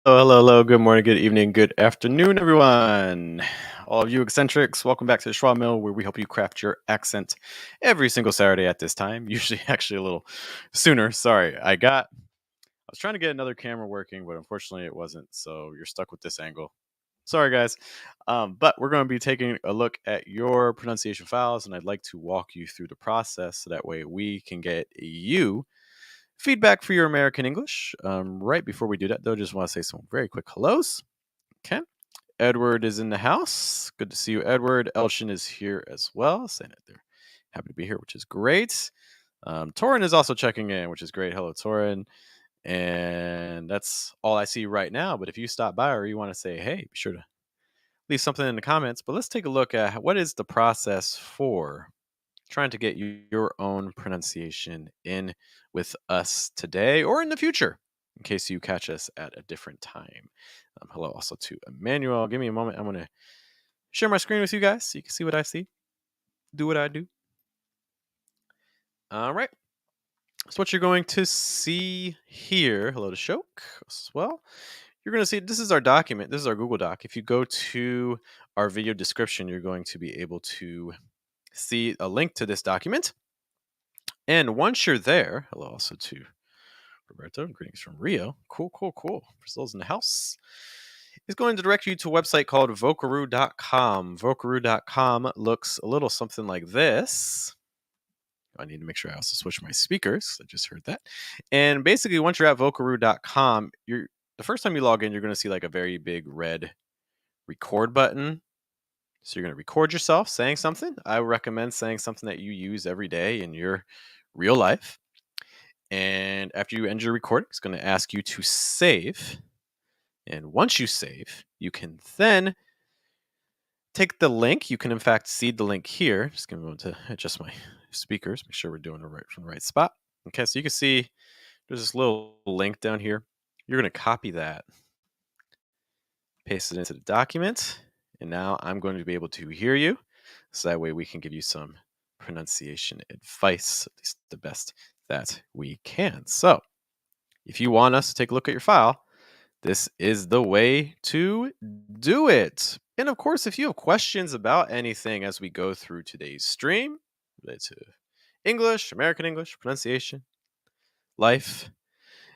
Hello. Good morning, good evening, good afternoon, everyone. All of you eccentrics, welcome back to the Schwa Mill, where we help you craft your accent every single Saturday at this time. Usually, actually, a little sooner. Sorry, I was trying to get another camera working, but unfortunately, it wasn't. So you're stuck with this angle. Sorry, guys. But we're going to be taking a look at your pronunciation files, and I'd like to walk you through the process so that way we can get you feedback for your American English. Right before we do that, though, just want to say some very quick hellos. Okay. Edward is in the house. Good to see you, Edward. Elshin is here as well, saying that they're happy to be here, which is great. Torin is also checking in, which is great. Hello, Torin. And that's all I see right now. But if you stop by or you want to say, hey, be sure to leave something in the comments. But let's take a look at what is the process for trying to get your own pronunciation in with us today or in the future, in case you catch us at a different time. Hello also to Emmanuel. Give me a moment. I'm going to share my screen with you guys so you can see what I see, do what I do. All right. So what you're going to see here, hello to Shok as well. You're going to see this is our document. This is our Google Doc. If you go to our video description, you're going to be able to see a link to this document. And once you're there, hello also to Roberto, greetings from Rio. Cool. Brazil's in the house. It's going to direct you to a website called vocaroo.com. Vocaroo.com looks a little something like this. I need to make sure I also switch my speakers. I just heard that. And basically, once you're at vocaroo.com, the first time you log in, you're going to see like a very big red record button. So you're going to record yourself saying something. I recommend saying something that you use every day in your real life. And after you end your recording, it's going to ask you to save. And once you save, you can then take the link. You can, in fact, see the link here. Just going to adjust my speakers, make sure we're doing it right from the right spot. Okay, so you can see there's this little link down here. You're going to copy that, paste it into the document, and now I'm going to be able to hear you. So that way we can give you some pronunciation advice, at least the best that we can. So if you want us to take a look at your file, this is the way to do it. And of course, if you have questions about anything as we go through today's stream, related to English, American English, pronunciation, life,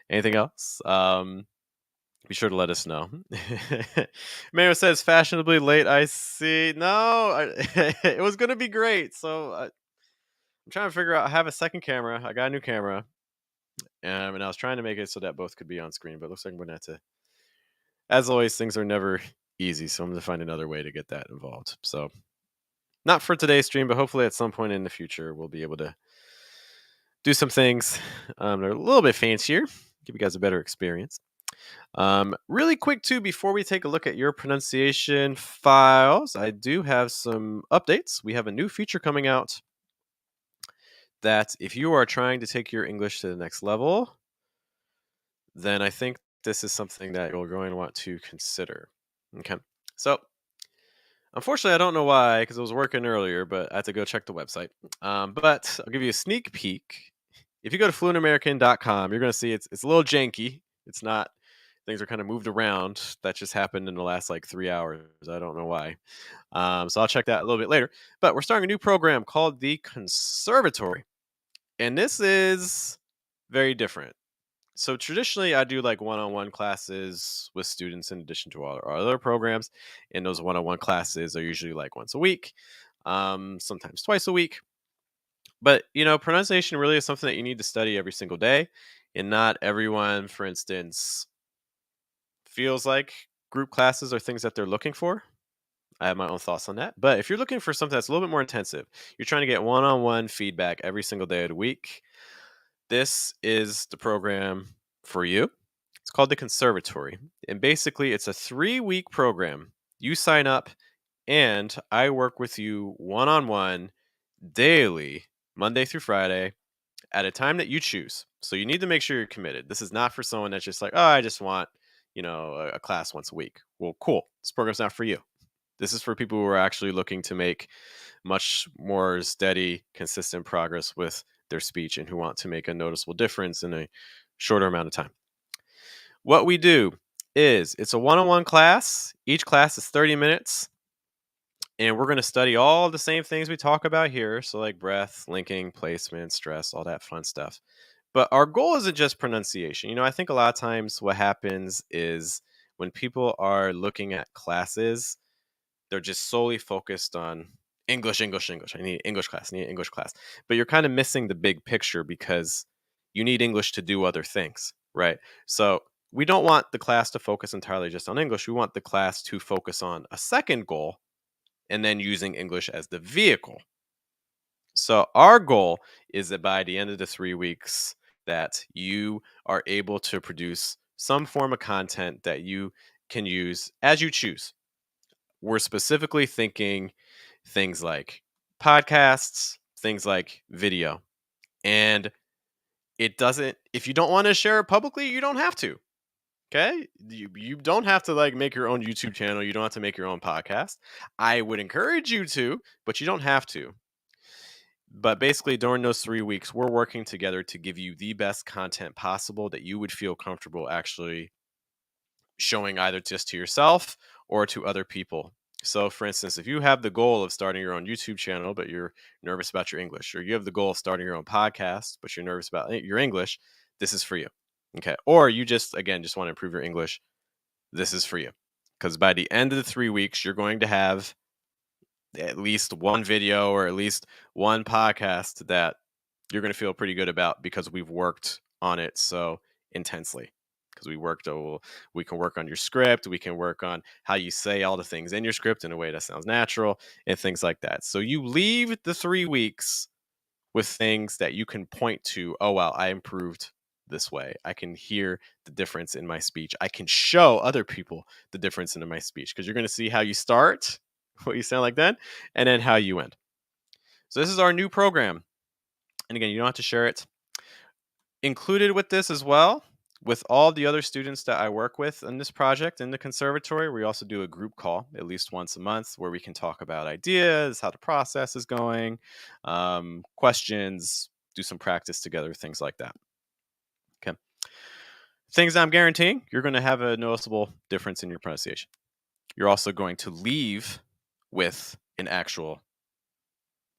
anything else, be sure to let us know. Mayo says fashionably late. I see. No, it was going to be great. So I'm trying to figure out. I have a second camera. I got a new camera. And I was trying to make it so that both could be on screen, but it looks like I'm going to have to. As always, things are never easy, so I'm going to find another way to get that involved. So, not for today's stream, but hopefully at some point in the future, we'll be able to do some things that are a little bit fancier, give you guys a better experience. Really quick, too, before we take a look at your pronunciation files, I do have some updates. We have a new feature coming out that if you are trying to take your English to the next level, then I think this is something that you're going to want to consider. Okay. So, unfortunately, I don't know why, because I was working earlier, but I had to go check the website. But I'll give you a sneak peek. If you go to fluentamerican.com, you're going to see it's a little janky. It's not, things are kind of moved around. That just happened in the last like 3 hours. I don't know why. So I'll check that a little bit later. But we're starting a new program called the Conservatory. And this is very different. So traditionally, I do like one-on-one classes with students in addition to all our other programs. And those one-on-one classes are usually like once a week, sometimes twice a week. But, pronunciation really is something that you need to study every single day. And not everyone, for instance, feels like group classes are things that they're looking for. I have my own thoughts on that. But if you're looking for something that's a little bit more intensive, you're trying to get one-on-one feedback every single day of the week, this is the program for you. It's called the Conservatory. And basically, it's a 3-week program. You sign up, and I work with you one-on-one daily, Monday through Friday, at a time that you choose. So you need to make sure you're committed. This is not for someone that's just like, oh, I just want, a class once a week. Well, cool. This program's not for you. This is for people who are actually looking to make much more steady, consistent progress with their speech and who want to make a noticeable difference in a shorter amount of time. What we do is it's a one-on-one class. Each class is 30 minutes. And we're going to study all the same things we talk about here. So, like breath, linking, placement, stress, all that fun stuff. But our goal isn't just pronunciation. I think a lot of times what happens is when people are looking at classes, they're just solely focused on English, English, English. I need English class, I need English class. But you're kind of missing the big picture because you need English to do other things, right? So, we don't want the class to focus entirely just on English. We want the class to focus on a second goal and then using English as the vehicle. So our goal is that by the end of the 3 weeks that you are able to produce some form of content that you can use as you choose. We're specifically thinking things like podcasts, things like video. And if you don't want to share it publicly, you don't have to. Okay, you don't have to make your own YouTube channel. You don't have to make your own podcast. I would encourage you to, but you don't have to. But basically, during those 3 weeks, we're working together to give you the best content possible that you would feel comfortable actually showing either just to yourself or to other people. So, for instance, if you have the goal of starting your own YouTube channel, but you're nervous about your English, or you have the goal of starting your own podcast, but you're nervous about your English, this is for you. Okay. Or you just want to improve your English, this is for you. Because by the end of the 3 weeks, you're going to have at least one video or at least one podcast that you're going to feel pretty good about because we've worked on it so intensely. Because we can work on your script, we can work on how you say all the things in your script in a way that sounds natural and things like that. So you leave the 3 weeks with things that you can point to. Oh, wow, I improved this way. I can hear the difference in my speech. I can show other people the difference in my speech because you're going to see how you start, what you sound like then, and then how you end. So this is our new program. And again, you don't have to share it. Included with this as well, with all the other students that I work with in this project in the conservatory, we also do a group call at least once a month where we can talk about ideas, how the process is going, questions, do some practice together, things like that. Okay. Things I'm guaranteeing, you're going to have a noticeable difference in your pronunciation. You're also going to leave with an actual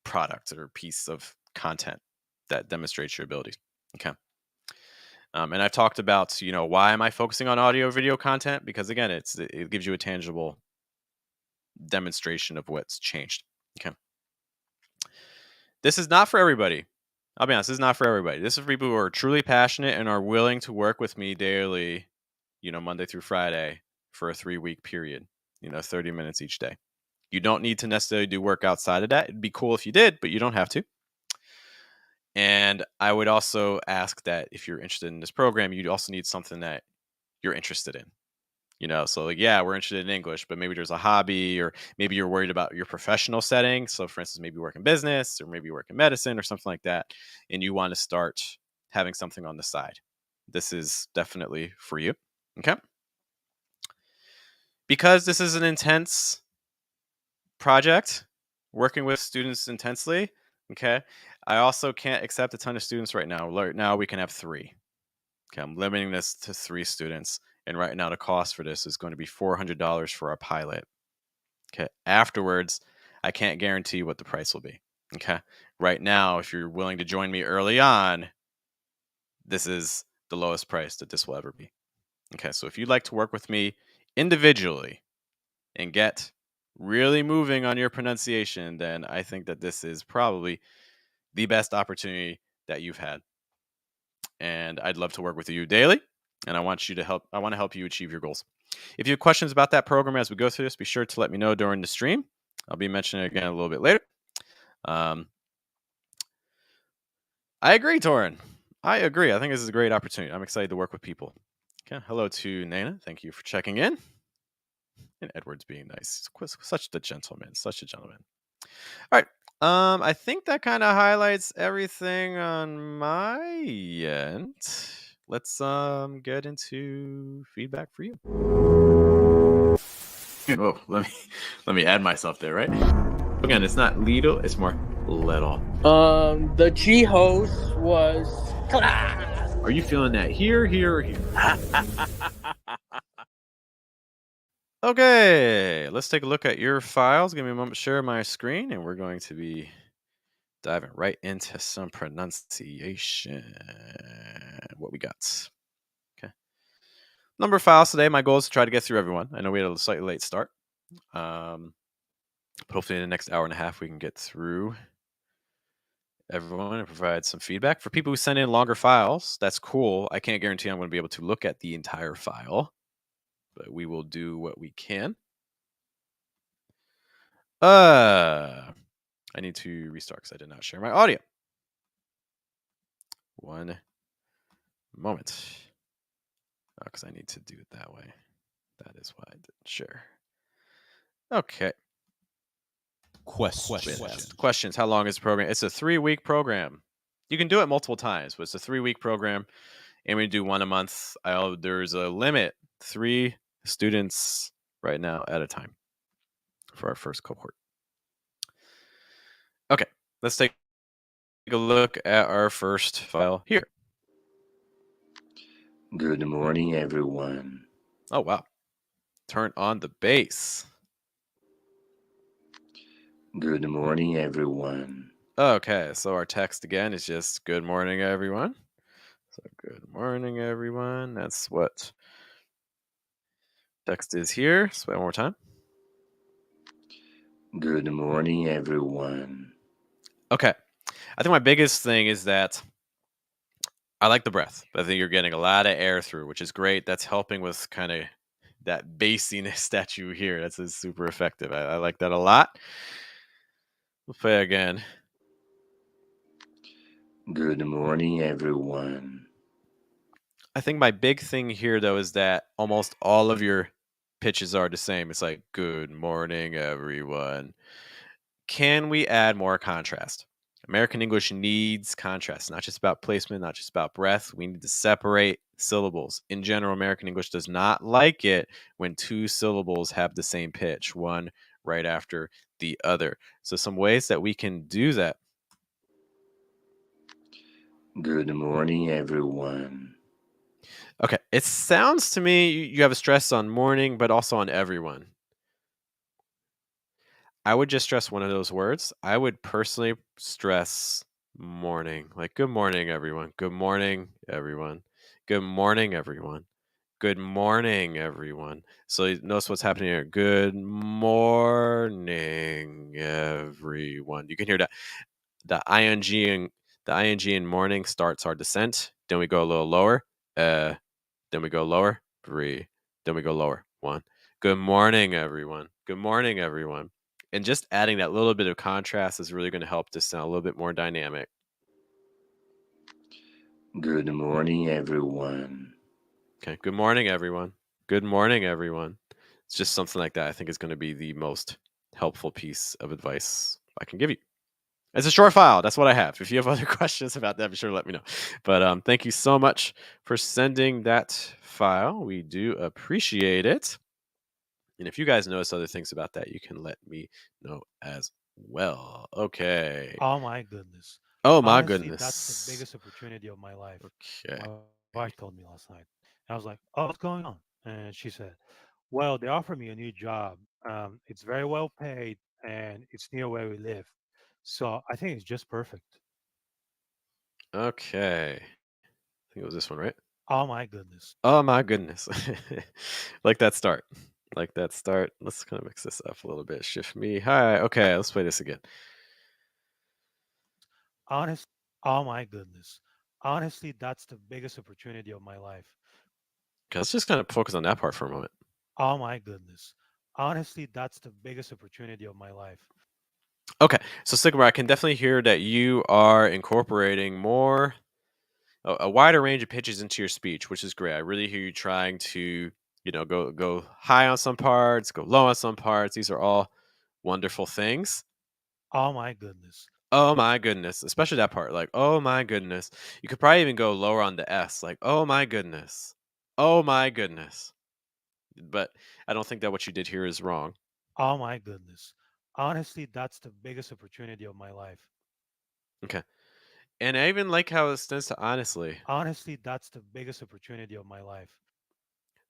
product or piece of content that demonstrates your abilities. Okay. And I've talked about, why am I focusing on audio video content? Because again, it gives you a tangible demonstration of what's changed. Okay. This is not for everybody. I'll be honest, this is not for everybody. This is for people who are truly passionate and are willing to work with me daily, Monday through Friday for a 3-week period, 30 minutes each day. You don't need to necessarily do work outside of that. It'd be cool if you did, but you don't have to. And I would also ask that if you're interested in this program, you'd also need something that you're interested in. So we're interested in English, but maybe there's a hobby, or maybe you're worried about your professional setting. So for instance, maybe you work in business, or maybe you work in medicine or something like that, and you want to start having something on the side. This is definitely for you. Okay. Because this is an intense project, working with students intensely. Okay. I also can't accept a ton of students right now. Right now we can have 3. Okay. I'm limiting this to 3 students. And right now the cost for this is going to be $400 for our pilot. Okay. Afterwards, I can't guarantee what the price will be. Okay. Right now, if you're willing to join me early on, this is the lowest price that this will ever be. Okay. So if you'd like to work with me individually and get really moving on your pronunciation, then I think that this is probably the best opportunity that you've had. And I'd love to work with you daily. And I want to help you achieve your goals. If you have questions about that program as we go through this, be sure to let me know during the stream. I'll be mentioning it again a little bit later. I agree, Torin. I agree. I think this is a great opportunity. I'm excited to work with people. Okay. Hello to Nana. Thank you for checking in. And Edward's being nice. Such a gentleman. Such a gentleman. All right. I think that kind of highlights everything on my end. Let's get into feedback for you. Oh, let me add myself there, right? Again, it's not little, it's more little. The G host was class. Are you feeling that here, or here? Okay, let's take a look at your files. Give me a moment to share my screen, and we're going to be diving right into some pronunciation. What we got? Okay. Number of files today. My goal is to try to get through everyone. I know we had a slightly late start. Um, but hopefully in the next hour and a half we can get through everyone and provide some feedback. For people who send in longer files, that's cool. I can't guarantee I'm going to be able to look at the entire file, but we will do what we can. I need to restart because I did not share my audio. One moment. Because I need to do it that way. That is why I didn't share. Okay. Questions. How long is the program? It's a 3-week program. You can do it multiple times, but it's a 3-week program, and we do one a month. There's a limit, 3 students right now at a time for our first cohort. Okay, let's take a look at our first file here. Good morning, everyone. Oh, wow. Turn on the bass. Good morning, everyone. Okay, so our text again is just good morning, everyone. So good morning, everyone. That's what text is here. Say it one more time. Good morning, everyone. Okay. I think my biggest thing is that I like the breath. I think you're getting a lot of air through, which is great. That's helping with kind of that bassiness that you hear. That's super effective. I like that a lot. We'll play again. Good morning, everyone. I think my big thing here, though, is that almost all of your pitches are the same. It's like, good morning, everyone. Can we add more contrast? American English needs contrast, not just about placement, not just about breath. We need to separate syllables. In general, American English does not like it when 2 syllables have the same pitch, one right after the other. So, some ways that we can do that. Good morning, everyone. Okay, it sounds to me you have a stress on morning, but also on everyone. I would just stress one of those words. I would personally stress morning. Like, good morning, everyone. Good morning, everyone. Good morning, everyone. Good morning, everyone. So you notice what's happening here. Good morning, everyone. You can hear that the ing in morning starts our descent. Then we go a little lower. Then we go lower. Breathe. Then we go lower. One. Good morning, everyone. Good morning, everyone. And just adding that little bit of contrast is really going to help this sound a little bit more dynamic. Good morning, everyone. Okay. Good morning, everyone. Good morning, everyone. It's just something like that. I think is going to be the most helpful piece of advice I can give you. It's a short file. That's what I have. If you have other questions about that, be sure to let me know. But thank you so much for sending that file. We do appreciate it. And if you guys notice other things about that, you can let me know as well. Okay. Oh my goodness. Oh my Honestly, that's the goodness. biggest opportunity of my life. Okay. My wife told me last night. I was like, "Oh, what's going on?" And she said, "Well, they offered me a new job. It's very well paid and it's near where we live. So I think it's just perfect." Okay. I think it was this one, right? Oh my goodness. Oh my goodness. Like that start. Like that start. Let's kind of mix this up a little bit. Shift me. Hi. Okay, let's play this again. Honest. Oh my goodness. Honestly, that's the biggest opportunity of my life. Okay, let's just kind of focus on that part for a moment. Oh my goodness. Honestly, that's the biggest opportunity of my life. Okay, so Sigmar, I can definitely hear that you are incorporating more, a wider range of pitches into your speech, which is great. I really hear you trying to, go high on some parts, go low on some parts. These are all wonderful things. Oh my goodness. Oh my goodness, especially that part, like, oh my goodness. You could probably even go lower on the S, like, oh my goodness. Oh my goodness. But I don't think that what you did here is wrong. Oh my goodness. Honestly, that's the biggest opportunity of my life. Okay. And I even like how it stands to honestly. I Honestly, that's the biggest opportunity of my life.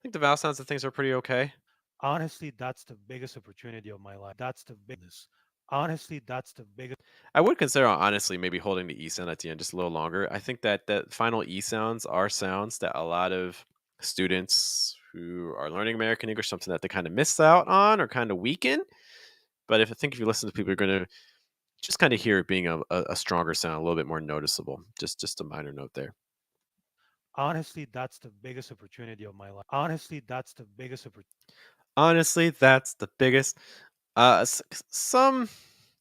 think the vowel sounds and things are pretty okay. Honestly, that's the biggest opportunity of my life. That's the biggest. Honestly, that's the biggest I would consider honestly maybe holding the E sound at the end just a little longer. I think that final E sounds are sounds that a lot of students who are learning American English something that they kind of miss out on or kind of weaken. But if you listen to people, you're going to just kind of hear it being a stronger sound, a little bit more noticeable. Just a minor note there. Honestly, that's the biggest opportunity of my life. Honestly, that's the biggest Honestly, that's the biggest. Some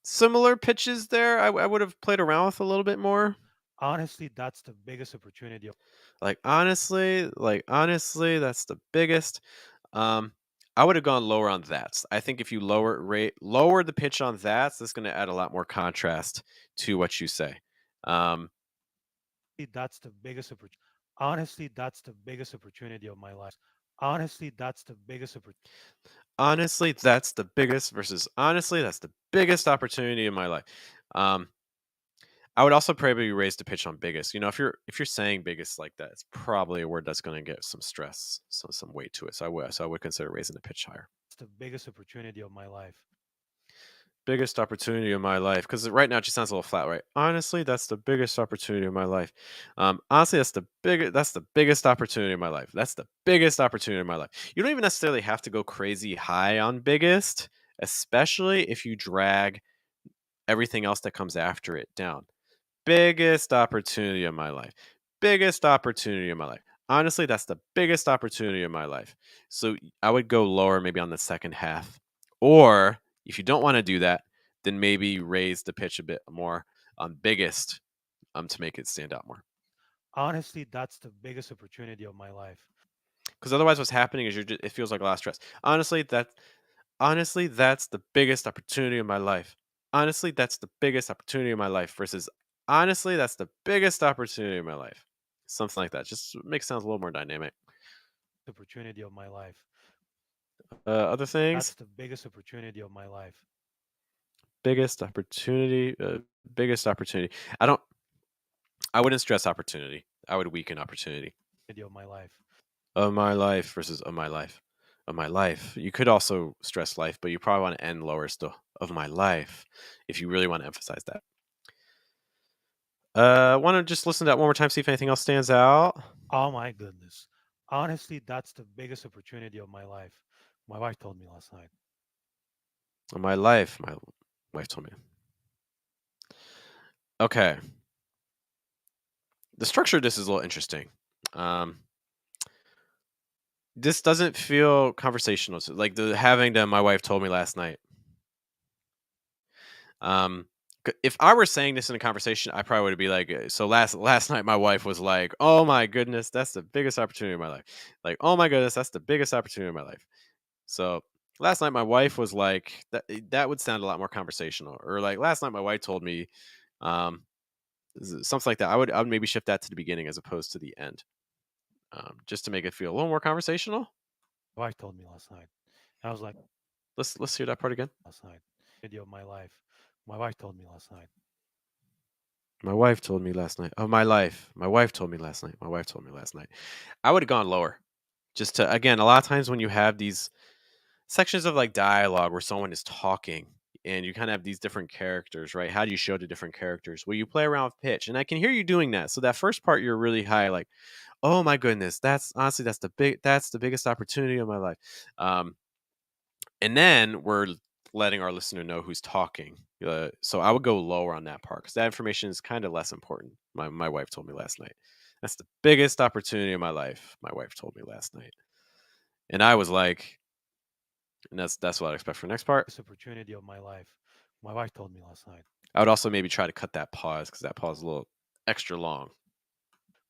similar pitches there. I would have played around with a little bit more. honestly, that's the biggest opportunity of Honestly, that's the biggest. Um, I would have gone lower on that. I think if you lower the pitch on that's going to add a lot more contrast to what you say. Um, that's the biggest opportunity. Honestly, that's the biggest opportunity of my life. Honestly, that's the biggest opportunity. honestly, that's the biggest versus honestly, that's the biggest opportunity in my life. Um, I would also probably raise the pitch on biggest. You know, if you're saying biggest like that, it's probably a word that's going to get some stress, some weight to it. So I would consider raising the pitch higher. It's the biggest opportunity of my life. Biggest opportunity of my life because right now it just sounds a little flat, right? Honestly, that's the biggest opportunity of my life. Honestly, that's the biggest opportunity of my life. That's the biggest opportunity of my life. You don't even necessarily have to go crazy high on biggest, especially if you drag everything else that comes after it down. Biggest opportunity of my life. Biggest opportunity of my life. Honestly, that's the biggest opportunity of my life. So I would go lower maybe on the second half. Or if you don't want to do that, then maybe raise the pitch a bit more on biggest to make it stand out more. Honestly, that's the biggest opportunity of my life. Because otherwise, what's happening is it feels like a lot of stress. Honestly, that's the biggest opportunity of my life. Honestly, that's the biggest opportunity of my life versus honestly, that's the biggest opportunity of my life. Something like that. Just makes sounds a little more dynamic. Opportunity of my life. Other things, That's the biggest opportunity of my life. biggest opportunity, biggest opportunity. I don't. I wouldn't stress opportunity. I would weaken opportunity. Video of my life. Of my life versus of my life. Of my life. You could also stress life, but you probably want to end lower still. Of my life, if you really want to emphasize that. Want to just listen to that one more time, see if anything else stands out. Oh my goodness. Honestly, that's the biggest opportunity of my life. My wife told me last night. Of my life, my wife told me. Okay, the structure of this is a little interesting. Um, this doesn't feel conversational. So like the having to, my wife told me last night. Um, if I were saying this in a conversation, I probably would be like, so last night my wife was like, "Oh my goodness, that's the biggest opportunity of my life." Like, "Oh my goodness, that's the biggest opportunity of my life." So last night my wife was like, that would sound a lot more conversational. Or like last night my wife told me, um, something like that. I would maybe shift that to the beginning as opposed to the end, just to make it feel a little more conversational. My wife told me last night. I was like, Let's hear that part again. last night. Video of my life. My wife told me last night. My wife told me last night. Oh, my life. My wife told me last night. My wife told me last night. I would have gone lower. Just to again, a lot of times when you have these sections of like dialogue where someone is talking and you kind of have these different characters, right? How do you show the different characters? Well, you play around with pitch, and I can hear you doing that. So that first part, you're really high, like, oh my goodness, that's honestly that's the biggest opportunity of my life. Um, and then we're letting our listener know who's talking. So I would go lower on that part because that information is kind of less important. My wife told me last night. That's the biggest opportunity of my life. My wife told me last night, and I was like, and that's what I expect for the next part. This opportunity of my life. My wife told me last night. I would also maybe try to cut that pause because that pause is a little extra long.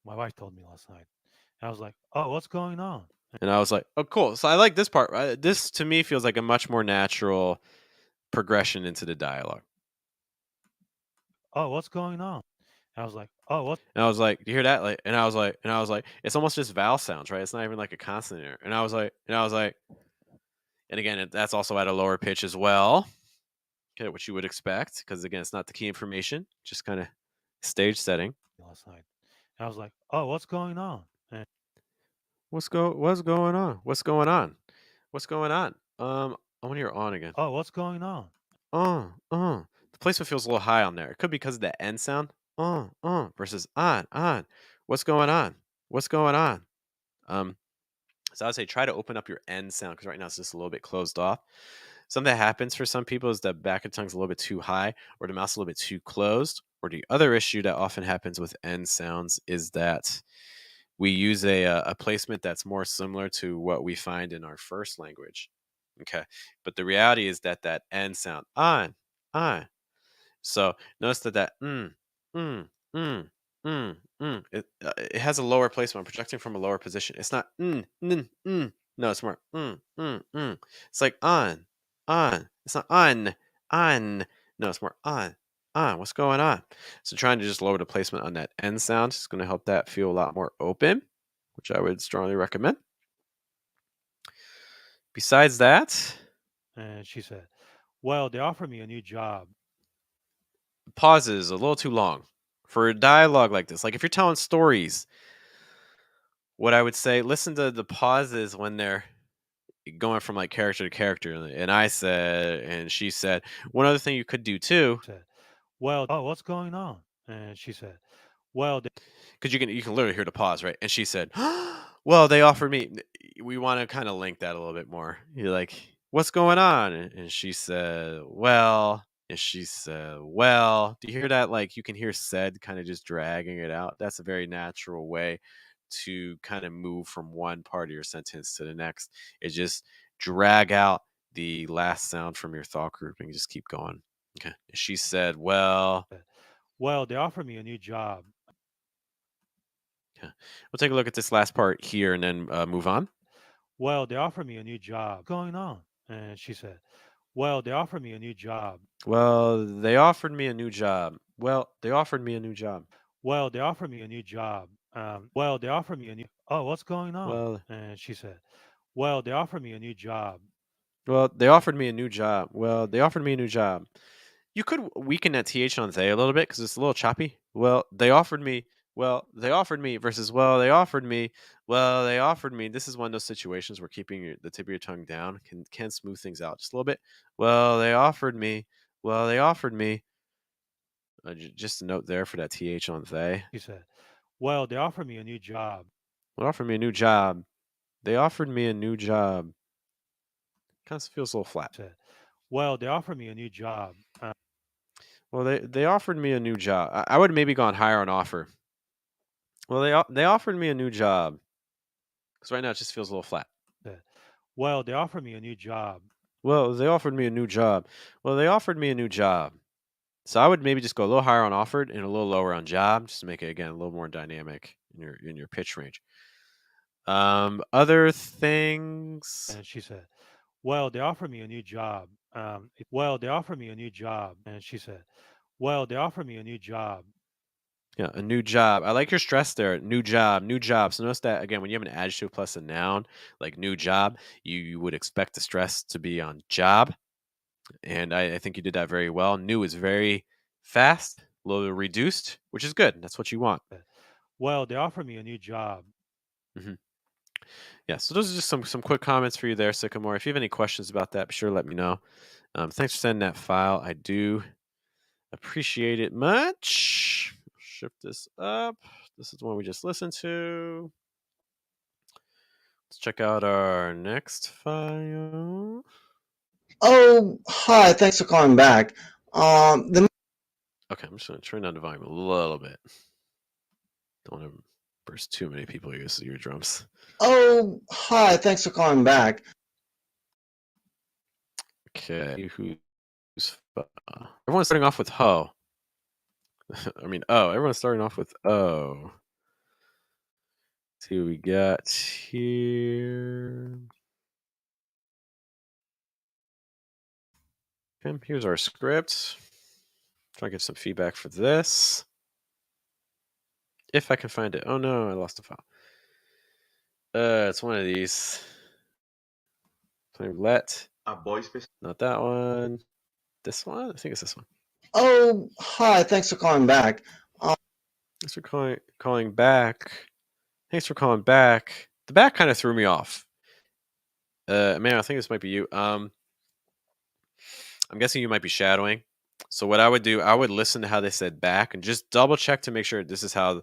My wife told me last night. I was like, oh, what's going on? And I was like, oh, cool. So I like this part. Right? This to me feels like a much more natural progression into the dialogue. Oh, what's going on? I was like, oh, what? And I was like, "You hear that?" Like, and I was like, it's almost just vowel sounds, right? It's not even like a consonant there. And I was like, and again, that's also at a lower pitch as well. Okay, which you would expect, because again, it's not the key information, just kind of stage setting. Last night. I was like, oh, what's going on? And What's going on? What's going on? What's going on? I want to hear on again. Oh, what's going on? The placement feels a little high on there. It could be because of that N sound. Versus on. What's going on? What's going on? Um, so I would say try to open up your N sound because right now it's just a little bit closed off. Something that happens for some people is the back of the tongue's a little bit too high or the mouth's a little bit too closed. Or the other issue that often happens with N sounds is that we use a placement that's more similar to what we find in our first language. Okay. But the reality is that that N sound, on. So notice that mm, mm, it has a lower placement. I'm projecting from a lower position. It's not No, it's more It's like on. It's not on. No, it's more on. What's going on? So trying to just lower the placement on that N sound is going to help that feel a lot more open, which I would strongly recommend. Besides that, And she said, well, they offered me a new job. pauses a little too long for a dialogue like this. Like if you're telling stories, what I would say, listen to the pauses when they're going from like character to character. And I said, and she said. One other thing you could do too, Said, well, oh, what's going on? And she said, well, because you can literally hear the pause, right? And she said, "Well, they offered me." We want to kind of link that a little bit more. You're like, "What's going on?" And she said, "Well." And she said, "Well." Do you hear that? Like you can hear said kind of just dragging it out. That's a very natural way to kind of move from one part of your sentence to the next. It just drag out the last sound from your thought group and just keep going. Okay. And she said, "Well." well, they offered me a new job. Yeah. We'll take a look at this last part here and then move on. Well, they offered me a new job. What's going on? And she said, well, they offered me a new job. Well, they offered me a new job. Well, they offered me a new job. Well, they offered me a new job. Well, they offered me a new. Oh, what's going on? Well, And she said, well, they offered me a new job. they offered me a new job. Well, they offered me a new job. You could weaken that th on they a little bit because it's a little choppy. Well, they offered me. Well, they offered me versus well, they offered me. Well, they offered me. This is one of those situations where keeping the tip of your tongue down can smooth things out just a little bit. Well, they offered me. Well, they offered me. Just a note there for that th on they. She said, well, they offered me a new job. They offered me a new job. They offered me a new job. Kind of feels a little flat. Said, well, they offered me a new job. Well, they offered me a new job. I would have maybe gone higher on offer. Well, they offered me a new job because right now it just feels a little flat. Said, well, they offered me a new job. Well, they offered me a new job. Well, they offered me a new job. So I would maybe just go a little higher on offered and a little lower on job, just to make it again a little more dynamic in your pitch range. Other things. And she said, well, they offered me a new job. Well, they offered me a new job. And she said, well, they offered me a new job. Yeah, a new job. I like your stress there. New job, new job. So notice that again, when you have an adjective plus a noun, like new job, you would expect the stress to be on job. And I think you did that very well. New is very fast, a little reduced, which is good. That's what you want. Well, they offered me a new job. hmm Yeah, so those are just some quick comments for you there, Sycamore. If you have any questions about that, be sure to let me know. Thanks for sending that file. I do appreciate it much. Shift this up. This is the one we just listened to. Let's check out our next file. Oh, hi. Thanks for calling back. Okay, I'm just going to turn down the volume a little bit. Don't want to burst too many people use eardrums. Oh, hi. Thanks for calling back. Okay, who's everyone's starting off with ho. I mean, oh, everyone's starting off with oh. Let's see what we got here. Okay, here's our script. Try to get some feedback for this. If I can find it. Oh no, I lost the file. It's one of these. Play roulette. Not that one. This one? I think it's this one. Oh, hi. Thanks for calling back. Thanks for calling back. Thanks for calling back. The back kind of threw me off. man, I think this might be you. I'm guessing you might be shadowing. So what I would do, I would listen to how they said back and just double check to make sure this is how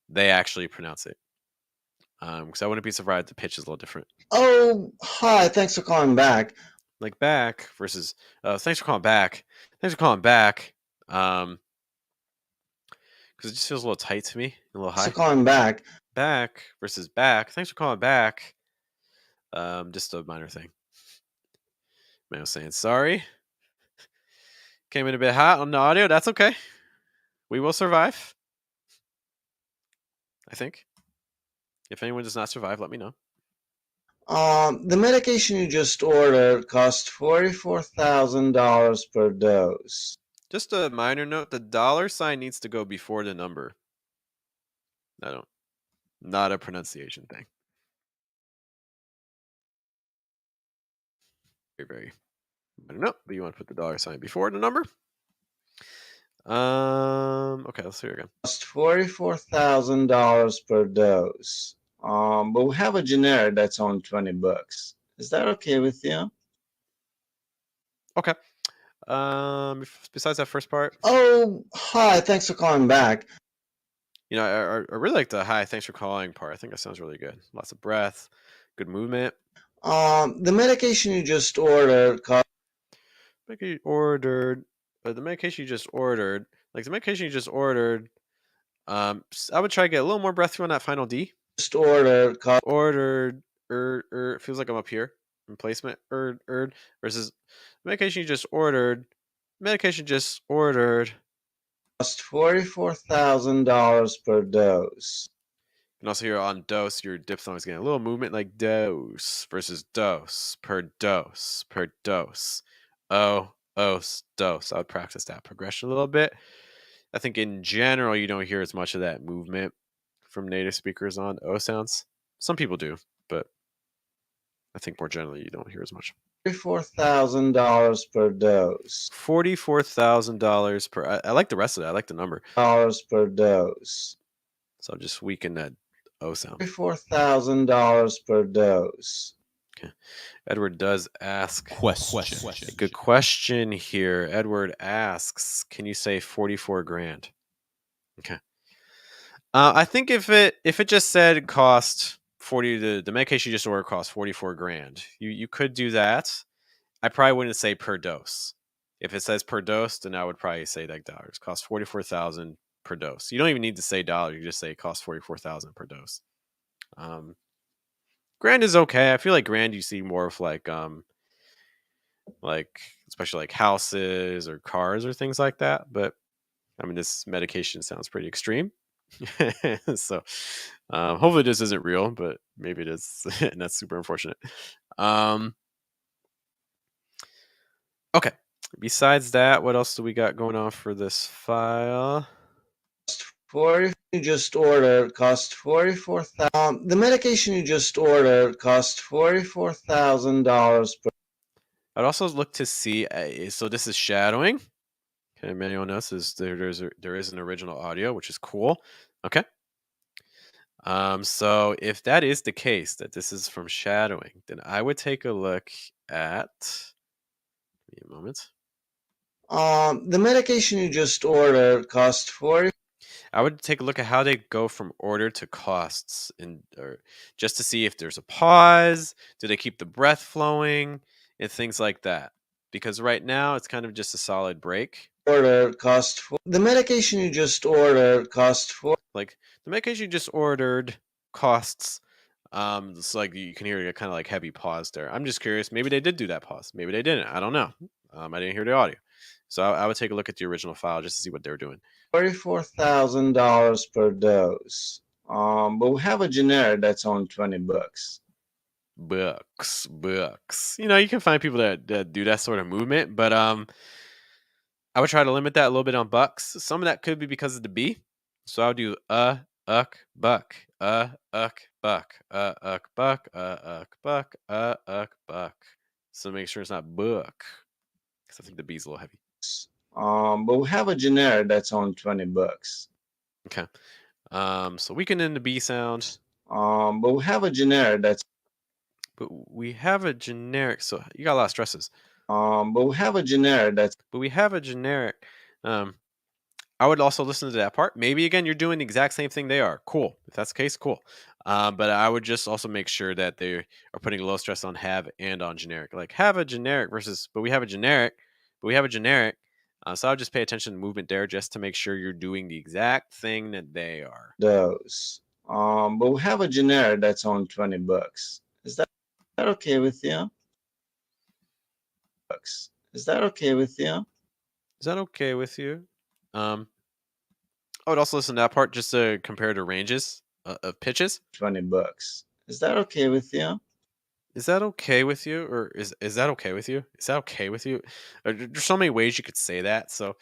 they actually pronounce it. Because I wouldn't be surprised the pitch is a little different. Oh, hi, thanks for calling back. Like back versus thanks for calling back. Thanks for calling back. Because it just feels a little tight to me, a little Thanks high. for calling back. Back versus back. Thanks for calling back. Just a minor thing. Man was saying sorry. Came in a bit hot on the audio. That's okay. We will survive. I think. If anyone does not survive, let me know. The medication you just ordered cost $44,000 per dose. Just a minor note: the dollar sign needs to go before the number. Not a pronunciation thing. Very minor note, but you want to put the dollar sign before the number. Okay, let's hear it again. Cost $44,000 per dose. But we have a generic that's only $20. Is that okay with you? Okay. Besides that first part, Oh, hi, thanks for calling back. I really like the hi, thanks for calling part. I think that sounds really good. Lots of breath, good movement. The medication you just ordered cost The medication you just ordered, I would try to get a little more breath through on that final D. just ordered cost Ordered, it feels like I'm up here in placement. Versus medication you just ordered. cost $44,000 per dose. You can also hear on dose, your diphthong is getting a little movement like dose versus dose per dose per dose. Dose. I would practice that progression a little bit. I think in general, you don't hear as much of that movement from native speakers on O sounds. Some people do, but I think more generally, you don't hear as much. $44,000 per dose. $44,000 per. I like the rest of that. I like the number. Dollars per dose. So I'll just weaken that O sound. $44,000 per dose. Okay. Edward does ask Question. a good question here. Edward asks, "Can you say 44 grand?" Okay. I think if it just said cost 40, the medication you just ordered cost 44 grand. You could do that. I probably wouldn't say per dose. If it says per dose, then I would probably say like dollars. Cost 44,000 per dose. You don't even need to say dollars. You just say it costs 44,000 per dose. Grand is okay. I feel like grand you see more of like especially like houses or cars or things like that. But I mean, this medication sounds pretty extreme. So hopefully this isn't real, but maybe it is, and that's super unfortunate. Okay. Besides that, what else do we got going on for this file? You just ordered cost $44,000. The medication you just ordered cost $44,000 per. I'd also look to see. So this is shadowing. Okay, manual notes is there is an original audio, which is cool. Okay. So if that is the case, that this is from shadowing, then I would take a look at. Give me a moment. The medication you just ordered cost I would take a look at how they go from order to costs, or just to see if there's a pause. Do they keep the breath flowing and things like that? Because right now it's kind of just a solid break. ordered cost the medication you just ordered cost Like the medication you just ordered costs. It's like you can hear a kind of like heavy pause there. I'm just curious. Maybe they did do that pause. Maybe they didn't. I don't know. I didn't hear the audio, so I would take a look at the original file just to see what they were doing. $44,000 per dose. But we have a generic that's only $20. Books. You can find people that do that sort of movement, but I would try to limit that a little bit on bucks. Some of that could be because of the B. So I'll do uck, buck, uck, buck, uck, buck, uck, buck, uck, buck. So make sure it's not book, because I think the B's a little heavy. But we have a generic that's only $20. Okay. So weaken in the B sound. But we have a generic that's But we have a generic. So you got a lot of stresses. But we have a generic that's But we have a generic. I would also listen to that part. Maybe again, you're doing the exact same thing they are. Cool. If that's the case, cool. But I would just also make sure that they are putting low stress on have and on generic. Like have a generic versus, but we have a generic, but we have a generic. So I would just pay attention to movement there just to make sure you're doing the exact thing that they are. dose. But we have a generic that's on $20. Is that okay with you? Is that okay with you? Is that okay with you? I would also listen to that part just to compare to ranges of pitches. $20. Is that okay with you? Is that okay with you, or is that okay with you? Is that okay with you? There's so many ways you could say that. So,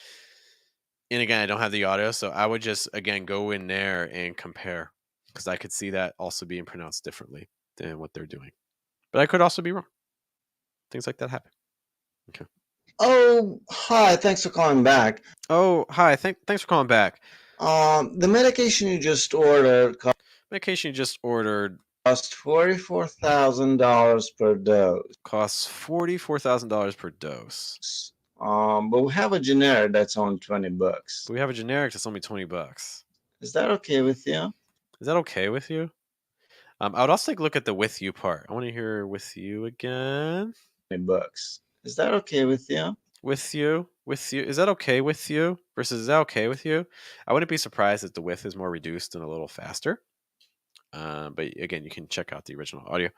and again, I don't have the audio, so I would just again go in there and compare because I could see that also being pronounced differently than what they're doing. But I could also be wrong. Things like that happen. Okay. Oh, hi. Thanks for calling back. Oh, hi. Thanks for calling back. The medication you just ordered Medication you just ordered cost $44,000 per dose. costs $44,000 per dose. But we have a generic that's on $20. But we have a generic that's only $20. Is that okay with you? Is that okay with you? I would also take a look at the with you part. I want to hear with you again. $20. Is that okay with you? With you. Is that okay with you? Versus is that okay with you? I wouldn't be surprised if the with is more reduced and a little faster. But again, you can check out the original audio.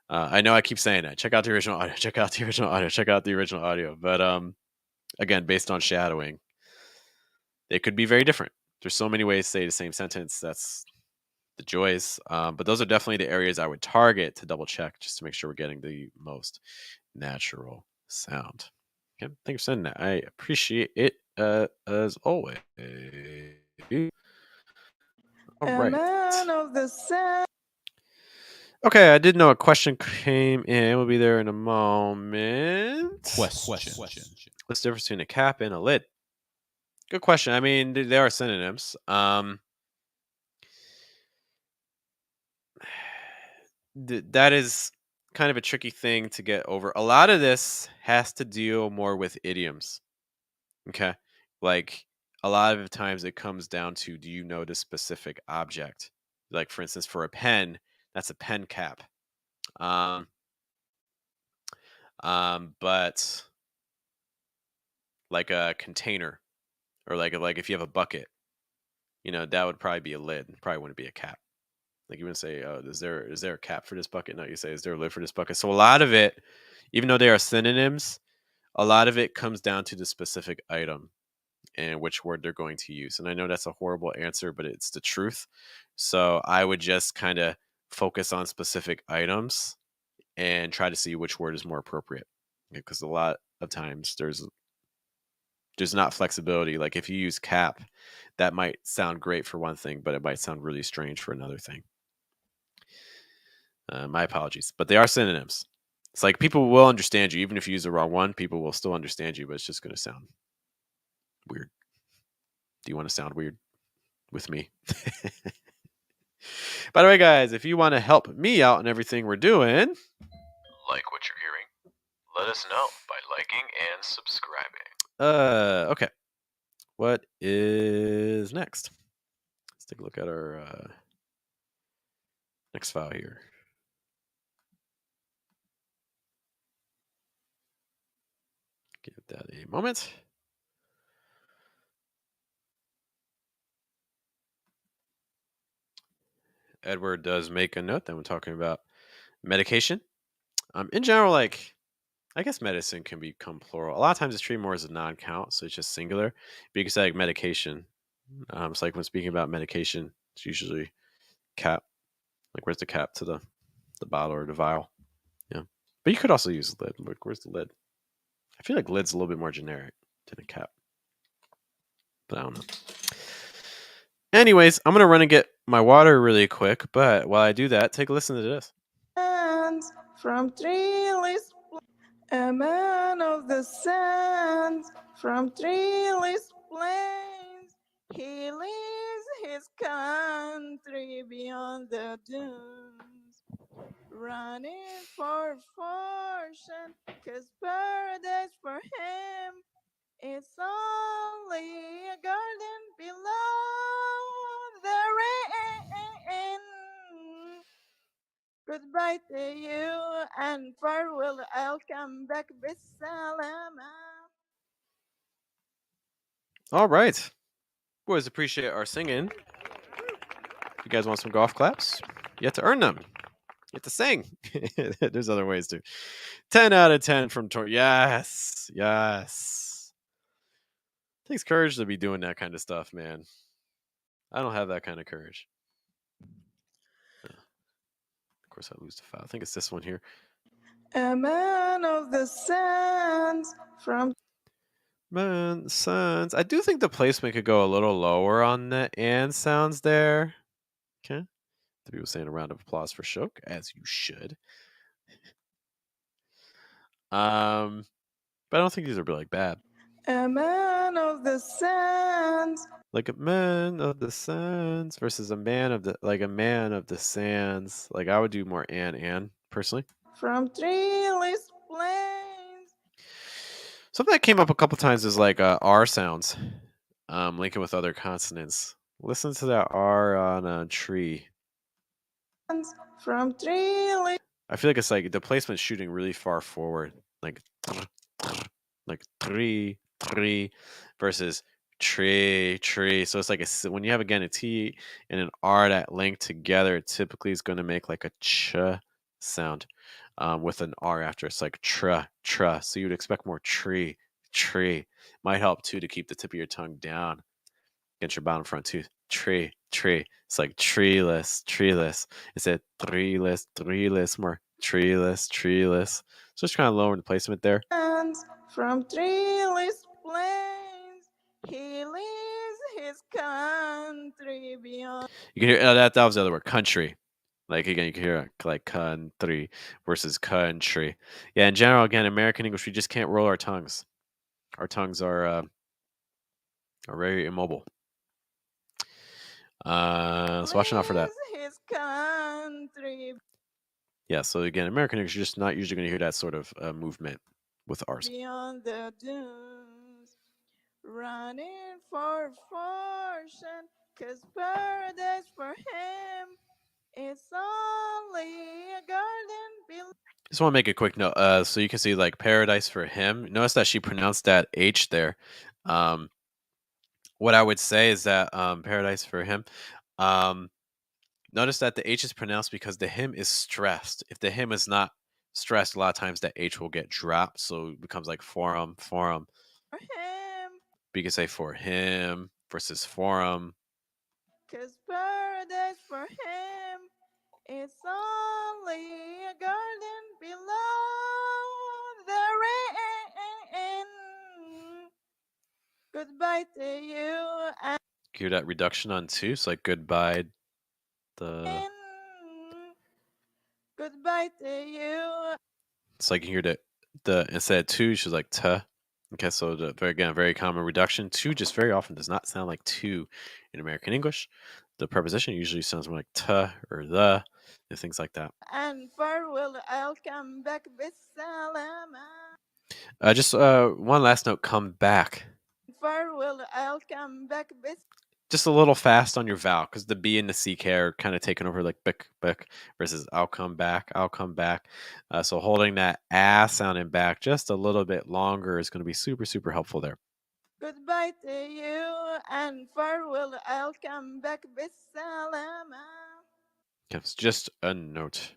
I know I keep saying that. Check out the original audio. Check out the original audio. Check out the original audio. But again, based on shadowing, they could be very different. There's so many ways to say the same sentence. That's the joys. But those are definitely the areas I would target to double check just to make sure we're getting the most natural sound. Okay, thank you for sending that. I appreciate it as always. All right. Man of the sun. Okay, I did know a question came in. We'll be there in a moment. What's the difference between a cap and a lid? Good question. I mean, they are synonyms. That is kind of a tricky thing to get over. A lot of this has to deal more with idioms. Okay. Like a lot of times it comes down to do you know the specific object? Like for instance, for a pen, that's a pen cap. But like a container or like if you have a bucket, that would probably be a lid. Probably wouldn't be a cap. Like you wouldn't say, "Oh, is there a cap for this bucket?" No, you say, "Is there a lid for this bucket?" So a lot of it, even though they are synonyms, a lot of it comes down to the specific item and which word they're going to use. And I know that's a horrible answer, but it's the truth. So I would just kind of focus on specific items and try to see which word is more appropriate. Because a lot of times there's not flexibility. Like if you use cap, that might sound great for one thing, but it might sound really strange for another thing. My apologies, but they are synonyms. It's like people will understand you. Even if you use the wrong one, people will still understand you, but it's just going to sound weird. Do you want to sound weird with me? By the way, guys, if you want to help me out in everything we're doing, like what you're hearing, let us know by liking and subscribing. Okay. What is next? Let's take a look at our next file here. Give that a moment. Edward does make a note that we're talking about medication. In general, like I guess medicine can become plural. A lot of times it's treated more as a non-count, so it's just singular. But you can say like medication. It's like when speaking about medication, it's usually cap. Like where's the cap to the bottle or the vial? Yeah. But you could also use lid. Like where's the lid? I feel like lid's a little bit more generic than a cap. But I don't know. Anyways, I'm gonna run and get my water really quick. But while I do that, take a listen to this. Sands from treeless, a man of the sands from treeless plains. He lives his country beyond the dunes, running for fortune, 'cause paradise for him is only a garden below the rain. Goodbye to you and farewell, I'll come back bisalama. All right. Boys, appreciate our singing. If you guys want some golf claps, you have to earn them. You have to sing. There's other ways to. 10 out of 10 from Tor. Yes. Yes. Takes courage to be doing that kind of stuff, man. I don't have that kind of courage. Of course, I lose the file. I think it's this one here. A man of the sands from Man, sons. I do think the placement could go a little lower on the and sounds there. Okay. The people saying a round of applause for Shoke, as you should. But I don't think these are like bad. a man of the sands Like a man of the sands versus a man of the sands. Like I would do more and personally. from treeless plains. Something that came up a couple times is like R sounds. Linking with other consonants. Listen to that R on a tree. From treeless I feel like it's like the placement's shooting really far forward. Like tree versus tree. So it's like when you have again a T and an R that link together, it typically is going to make like a ch sound with an R after. It's like tra. So you'd expect more tree. Might help too to keep the tip of your tongue down against your bottom front tooth. Tree. It's like treeless. Instead treeless, more treeless. So just kind of lowering the placement there. lands, from treeless plains, he leaves his country beyond. You can hear that was the other word, country. Like again, you can hear like country versus country. Yeah, in general, again, American English, we just can't roll our tongues. Our tongues are very immobile. So watching out for that. His country Yeah, so again, American English, you're just not usually going to hear that sort of movement with R's. beyond the dunes, running for fortune, 'cause paradise for him is only a garden below. Just want to make a quick note. So you can see like paradise for him. Notice that she pronounced that H there. What I would say is that paradise for him. Notice that the H is pronounced because the him is stressed. If the him is not stressed, a lot of times that H will get dropped. So it becomes like forum. For him, But you can say for him versus forum. 'cause paradise for him is only a garden below the rain. Goodbye to you and Hear that reduction on two. It's like goodbye. goodbye to you. It's like you hear the instead of two, she's like tuh. Okay, so very common reduction. Two just very often does not sound like two in American English. The preposition usually sounds more like tuh or the and things like that. And farewell, I'll come back bisalama. Just one last note. Come back. Farewell, I'll come back Just a little fast on your vowel because the B and the CK are kind of taking over like bick versus I'll come back. So holding that sounding back just a little bit longer is going to be super helpful there. Goodbye to you and farewell, I'll come back bisalama. It's just a note.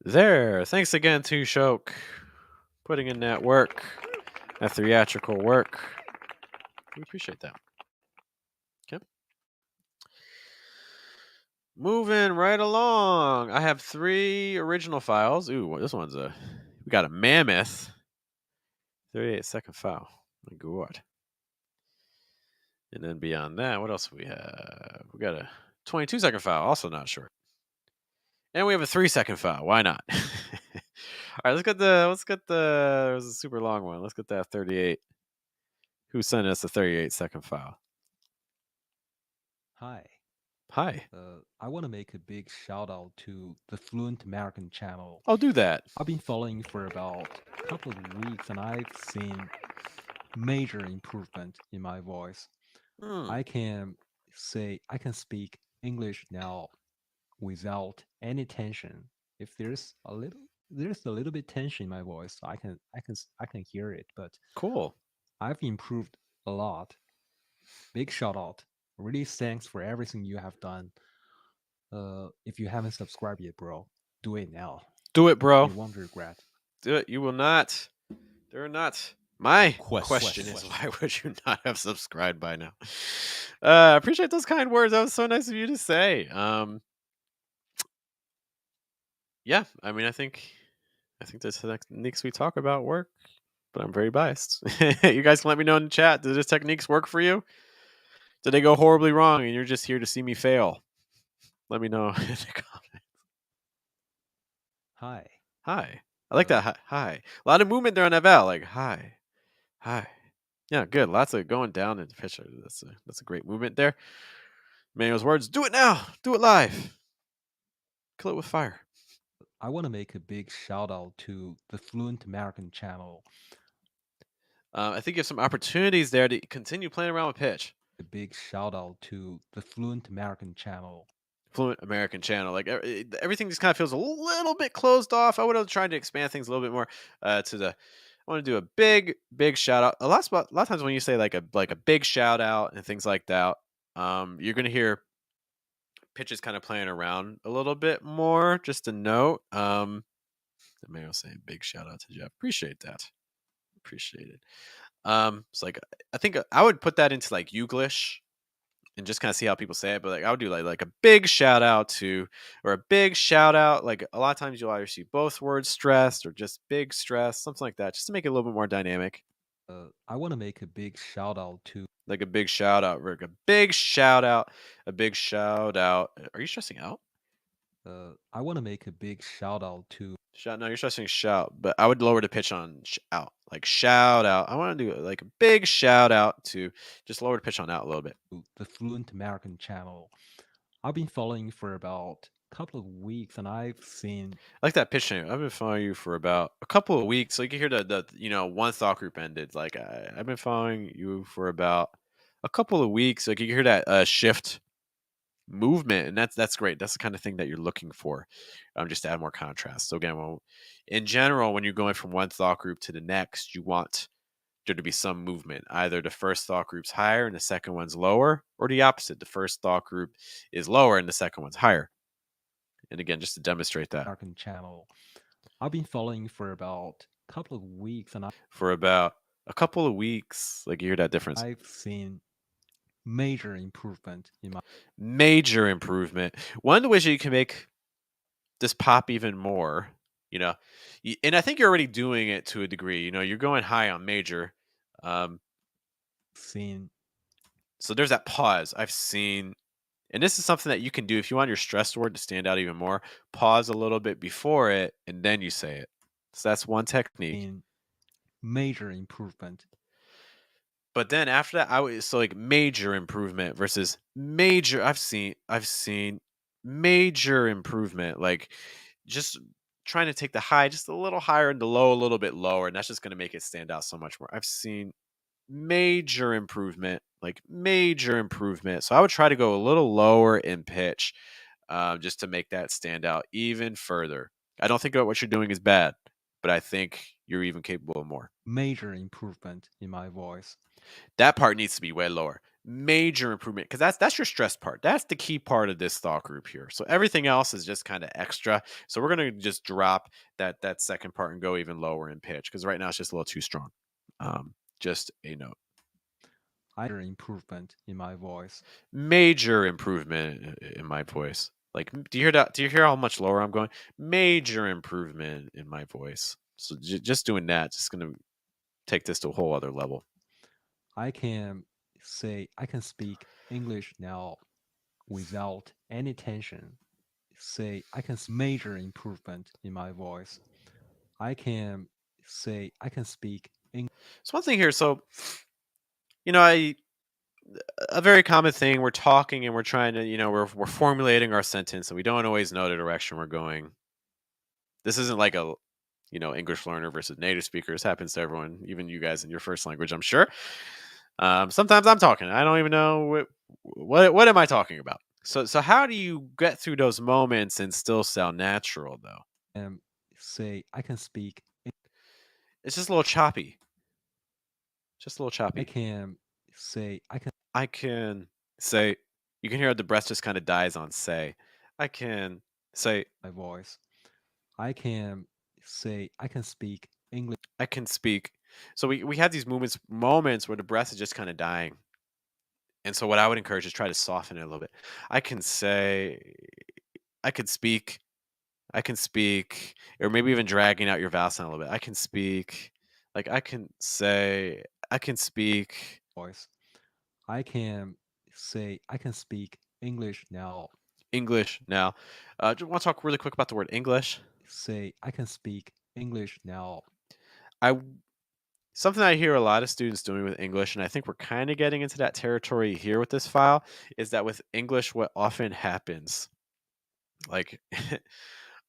There. Thanks again to Shoke. Putting in that work. That theatrical work. We appreciate that. Okay. Moving right along. I have 3 original files. Ooh, this one's we got a mammoth. 38-second file. My God. And then beyond that, what else do we have? We got a 22-second file, also not short. And we have a 3-second file. Why not? All right, let's get the there's a super long one. Let's get that 38. Who sent us a 38-second file? Hi, Hi. I want to make a big shout out to the Fluent American channel. I'll do that. I've been following for about a couple of weeks and I've seen major improvement in my voice. Hmm. I can say I can speak English now without any tension. If there's a little bit tension in my voice, I can hear it, but Cool. I've improved a lot. Big shout out. Really thanks for everything you have done. If you haven't subscribed yet, bro, do it now. Do it, bro. You won't regret. Do it. You will not. They're not. My question is, why would you not have subscribed by now? Appreciate those kind words. That was so nice of you to say. Yeah, I mean, I think the techniques we talk about work, but I'm very biased. You guys can let me know in the chat. Do those techniques work for you? Did they go horribly wrong and you're just here to see me fail? Let me know in the comments. Hi. Hi. I like that. Hi. A lot of movement there on that vowel. Like hi. Hi. Yeah, good. Lots of going down in the picture. That's a great movement there. Manuel's words. Do it now. Do it live. Kill it with fire. I want to make a big shout out to the Fluent American channel. I think you have some opportunities there to continue playing around with pitch. A big shout out to the Fluent American channel. Fluent American channel. Like everything just kind of feels a little bit closed off. I would have tried to expand things a little bit more to the. I want to do a big shout out. A lot of times when you say like a big shout out and things like that, you're gonna hear pitches kind of playing around a little bit more. Just a note. The mayor saying big shout out to Jeff. Appreciate that. Appreciate it. It's like I think I would put that into like Youglish and just kind of see how people say it. But like I would do like a big shout out to, or a big shout out. Like a lot of times you'll either see both words stressed or just big stress, something like that, just to make it a little bit more dynamic. I want to make a big shout out to Like a big shout out, Rick. A big shout out. A big shout out. Are you stressing out? I want to make a big shout out to Shout. No, you're stressing shout, but I would lower the pitch on out. Like shout out. I want to do like a big shout out to just lower the pitch on out a little bit. the Fluent American channel. I've been following for about a couple of weeks and I've seen I like that pitch change. I've been following you for about a couple of weeks. So you can hear the one thought group ended. Like I've been following you for about a couple of weeks. Like you can hear that shift movement, and that's great. That's the kind of thing that you're looking for, just to add more contrast. So again, in general, when you're going from one thought group to the next, you want there to be some movement. Either the first thought group's higher and the second one's lower, or the opposite. The first thought group is lower and the second one's higher. And again, just to demonstrate that. American channel. I've been following for about a couple of weeks and For about a couple of weeks, like you hear that difference. I've seen major improvement in my Major improvement. One of the ways that you can make this pop even more, and I think you're already doing it to a degree. You're going high on major. seen So there's that pause. I've seen, and this is something that you can do if you want your stressed word to stand out even more. Pause a little bit before it, and then you say it. So that's one technique. seen major improvement. But then after that, like major improvement versus major. I've seen major improvement. Like just trying to take the high just a little higher and the low a little bit lower, and that's just going to make it stand out so much more. I've seen major improvement, like major improvement. So I would try to go a little lower in pitch, just to make that stand out even further. I don't think what you're doing is bad, but I think you're even capable of more. Major improvement in my voice. That part needs to be way lower. Major improvement, because that's your stress part. That's the key part of this thought group here. So everything else is just kind of extra. So we're gonna just drop that second part and go even lower in pitch, because right now it's just a little too strong. Just a note. Major improvement in my voice. Major improvement in my voice. Like, do you hear that? Do you hear how much lower I'm going? Major improvement in my voice. So just doing that, just gonna take this to a whole other level. I can speak English now without any tension. I can major improvement in my voice. I can speak English. So one thing here, so I a very common thing. We're talking and we're trying to, we're formulating our sentence and we don't always know the direction we're going. This isn't like a, English learner versus native speaker. This happens to everyone, even you guys in your first language, I'm sure. Sometimes I'm talking. I don't even know what am I talking about. So how do you get through those moments and still sound natural though? And say I can speak. It's just a little choppy. Just a little I choppy. can say I can say, you can hear the breath just kind of dies on say. I can say, my voice. I can say I can speak English I can speak. So we have these moments where the breath is just kind of dying. And so what I would encourage is try to soften it a little bit. I can say, I can speak, I can speak, or maybe even dragging out your vowel sound a little bit. I can speak, like I can say, I can speak voice. I can say I can speak English now. English now. Just want to talk really quick about the word English. Say I can speak English now. I Something I hear a lot of students doing with English, and I think we're kind of getting into that territory here with this file, is that with English, what often happens, like,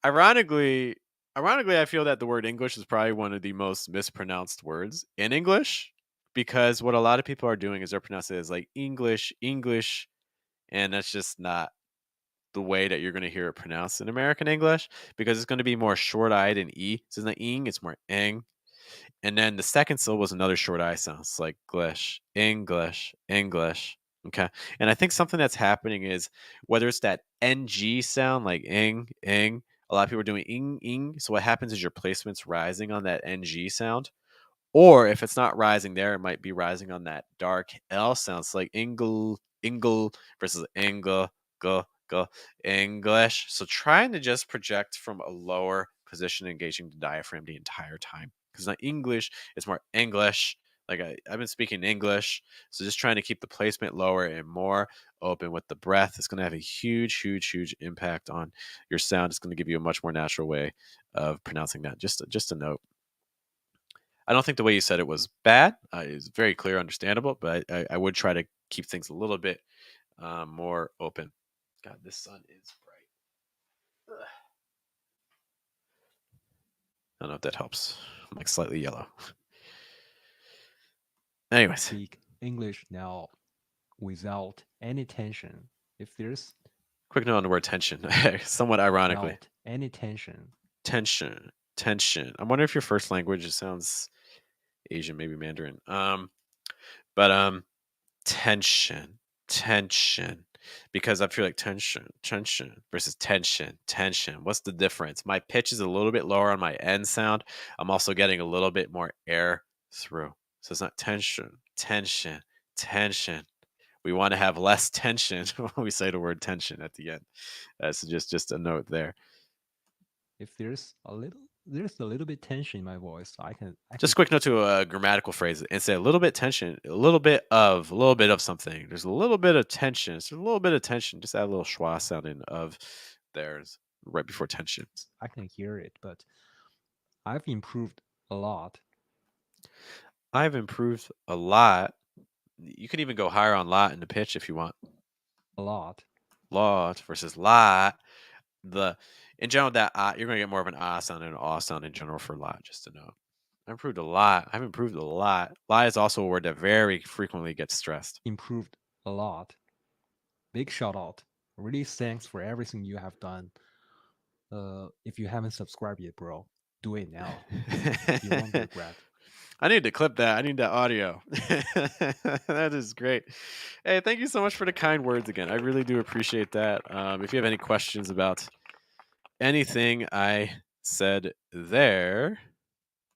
ironically, I feel that the word English is probably one of the most mispronounced words in English, because what a lot of people are doing is they're pronouncing it as like English, English, and that's just not the way that you're going to hear it pronounced in American English, because it's going to be more short-eyed and E. So it's not ing, it's more eng. And then the second syllable is another short I sound. It's like glish, English, English. Okay. And I think something that's happening is whether it's that NG sound like ing, a lot of people are doing ing. So what happens is your placement's rising on that NG sound. Or if it's not rising there, it might be rising on that dark L sound. It's like ingle versus ingle, go, English. So trying to just project from a lower position, engaging the diaphragm the entire time. Because not English, it's more English. Like I've been speaking English. So just trying to keep the placement lower and more open with the breath is going to have a huge impact on your sound. It's going to give you a much more natural way of pronouncing that. Just a note. I don't think the way you said it was bad. It's very clear, understandable, but I would try to keep things a little bit more open. God, this sun is bright. Ugh. I don't know if that helps. I'm like slightly yellow. Anyways, Speak English now without any tension. If there's quick note on the word tension. Somewhat ironically, without any tension. tension. I'm wondering if your first language it sounds Asian, maybe Mandarin. But tension, because I feel like tension versus tension. What's the difference? My pitch is a little bit lower on my end sound. I'm also getting a little bit more air through. So it's not tension. We want to have less tension when we say the word tension at the end. So just a note there. If there's a little bit tension in my voice, I can Just a quick note to a grammatical phrase and say a little bit tension, a little bit of something. There's a little bit of tension. There's a little bit of tension. Just add a little schwa sound in of theirs right before tension. I can hear it, but I've improved a lot. I've improved a lot. You can even go higher on lot in the pitch if you want. A lot. Lot versus lot. In general, that you're gonna get more of an ah sound and an aw sound in general for lot, just to know. I've improved a lot. I've improved a lot. Lie is also a word that very frequently gets stressed. Improved a lot. Big shout out. Really thanks for everything you have done. If you haven't subscribed yet, bro, do it now. You won't regret. I need to clip that. I need that audio. That is great. Hey, thank you so much for the kind words again. I really do appreciate that. If you have any questions about anything I said there,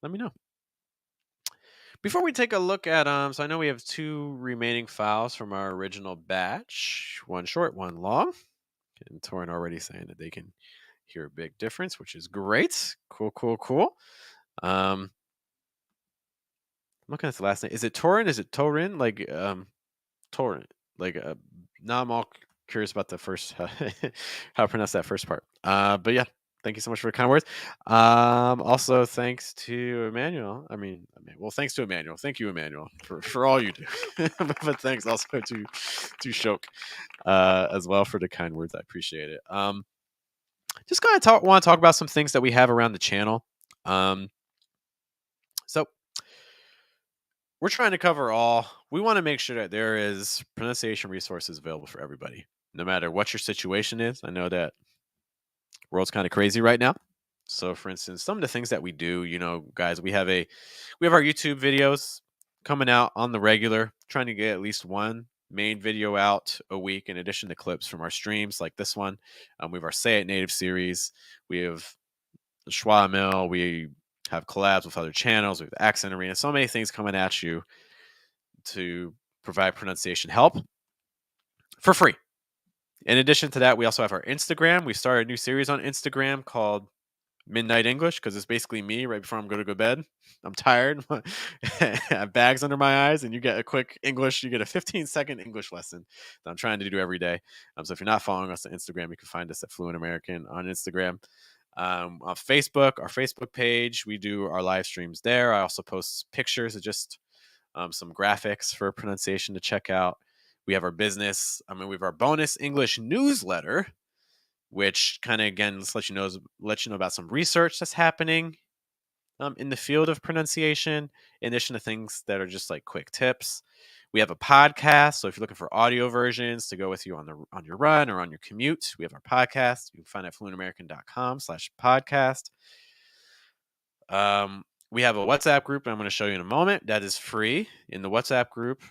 let me know. Before we take a look at so I know we have 2 remaining files from our original batch, one short, one long. And Torin already saying that they can hear a big difference, which is great. Cool. I'm looking at the last name. Is it Torin? Is it Torin? Like Torin. Like now I'm all curious about the first how to pronounce that first part. But yeah, Thank you so much for the kind words. Also, thanks to Emmanuel. Well, thanks to Emmanuel. Thank you, Emmanuel, for all you do. But thanks also to Shok as well for the kind words. I appreciate it. Just kind of want to talk about some things that we have around the channel. So we're trying to cover all. We want to make sure that there is pronunciation resources available for everybody, no matter what your situation is. I know that world's kind of crazy right now. So, for instance, some of the things that we do, guys, we have our YouTube videos coming out on the regular, trying to get at least one main video out a week, in addition to clips from our streams like this one. We have our Say It Native series. We have the Schwa Mill. We have collabs with other channels. We have the Accent Arena. So many things coming at you to provide pronunciation help for free. In addition to that, we also have our Instagram. We started a new series on Instagram called Midnight English, because it's basically me right before I'm going to go to bed. I'm tired. I have bags under my eyes, and you get a quick English. You get a 15-second English lesson that I'm trying to do every day. So if you're not following us on Instagram, you can find us at Fluent American on Instagram. On Facebook, our Facebook page, we do our live streams there. I also post pictures of just some graphics for pronunciation to check out. We have our business. We have our bonus English newsletter, which kind of, again, let you know about some research that's happening in the field of pronunciation, in addition to things that are just like quick tips. We have a podcast, so if you're looking for audio versions to go with you on your run or on your commute, we have our podcast. You can find it at fluentamerican.com/podcast. We have a WhatsApp group I'm going to show you in a moment that is free. In the WhatsApp group,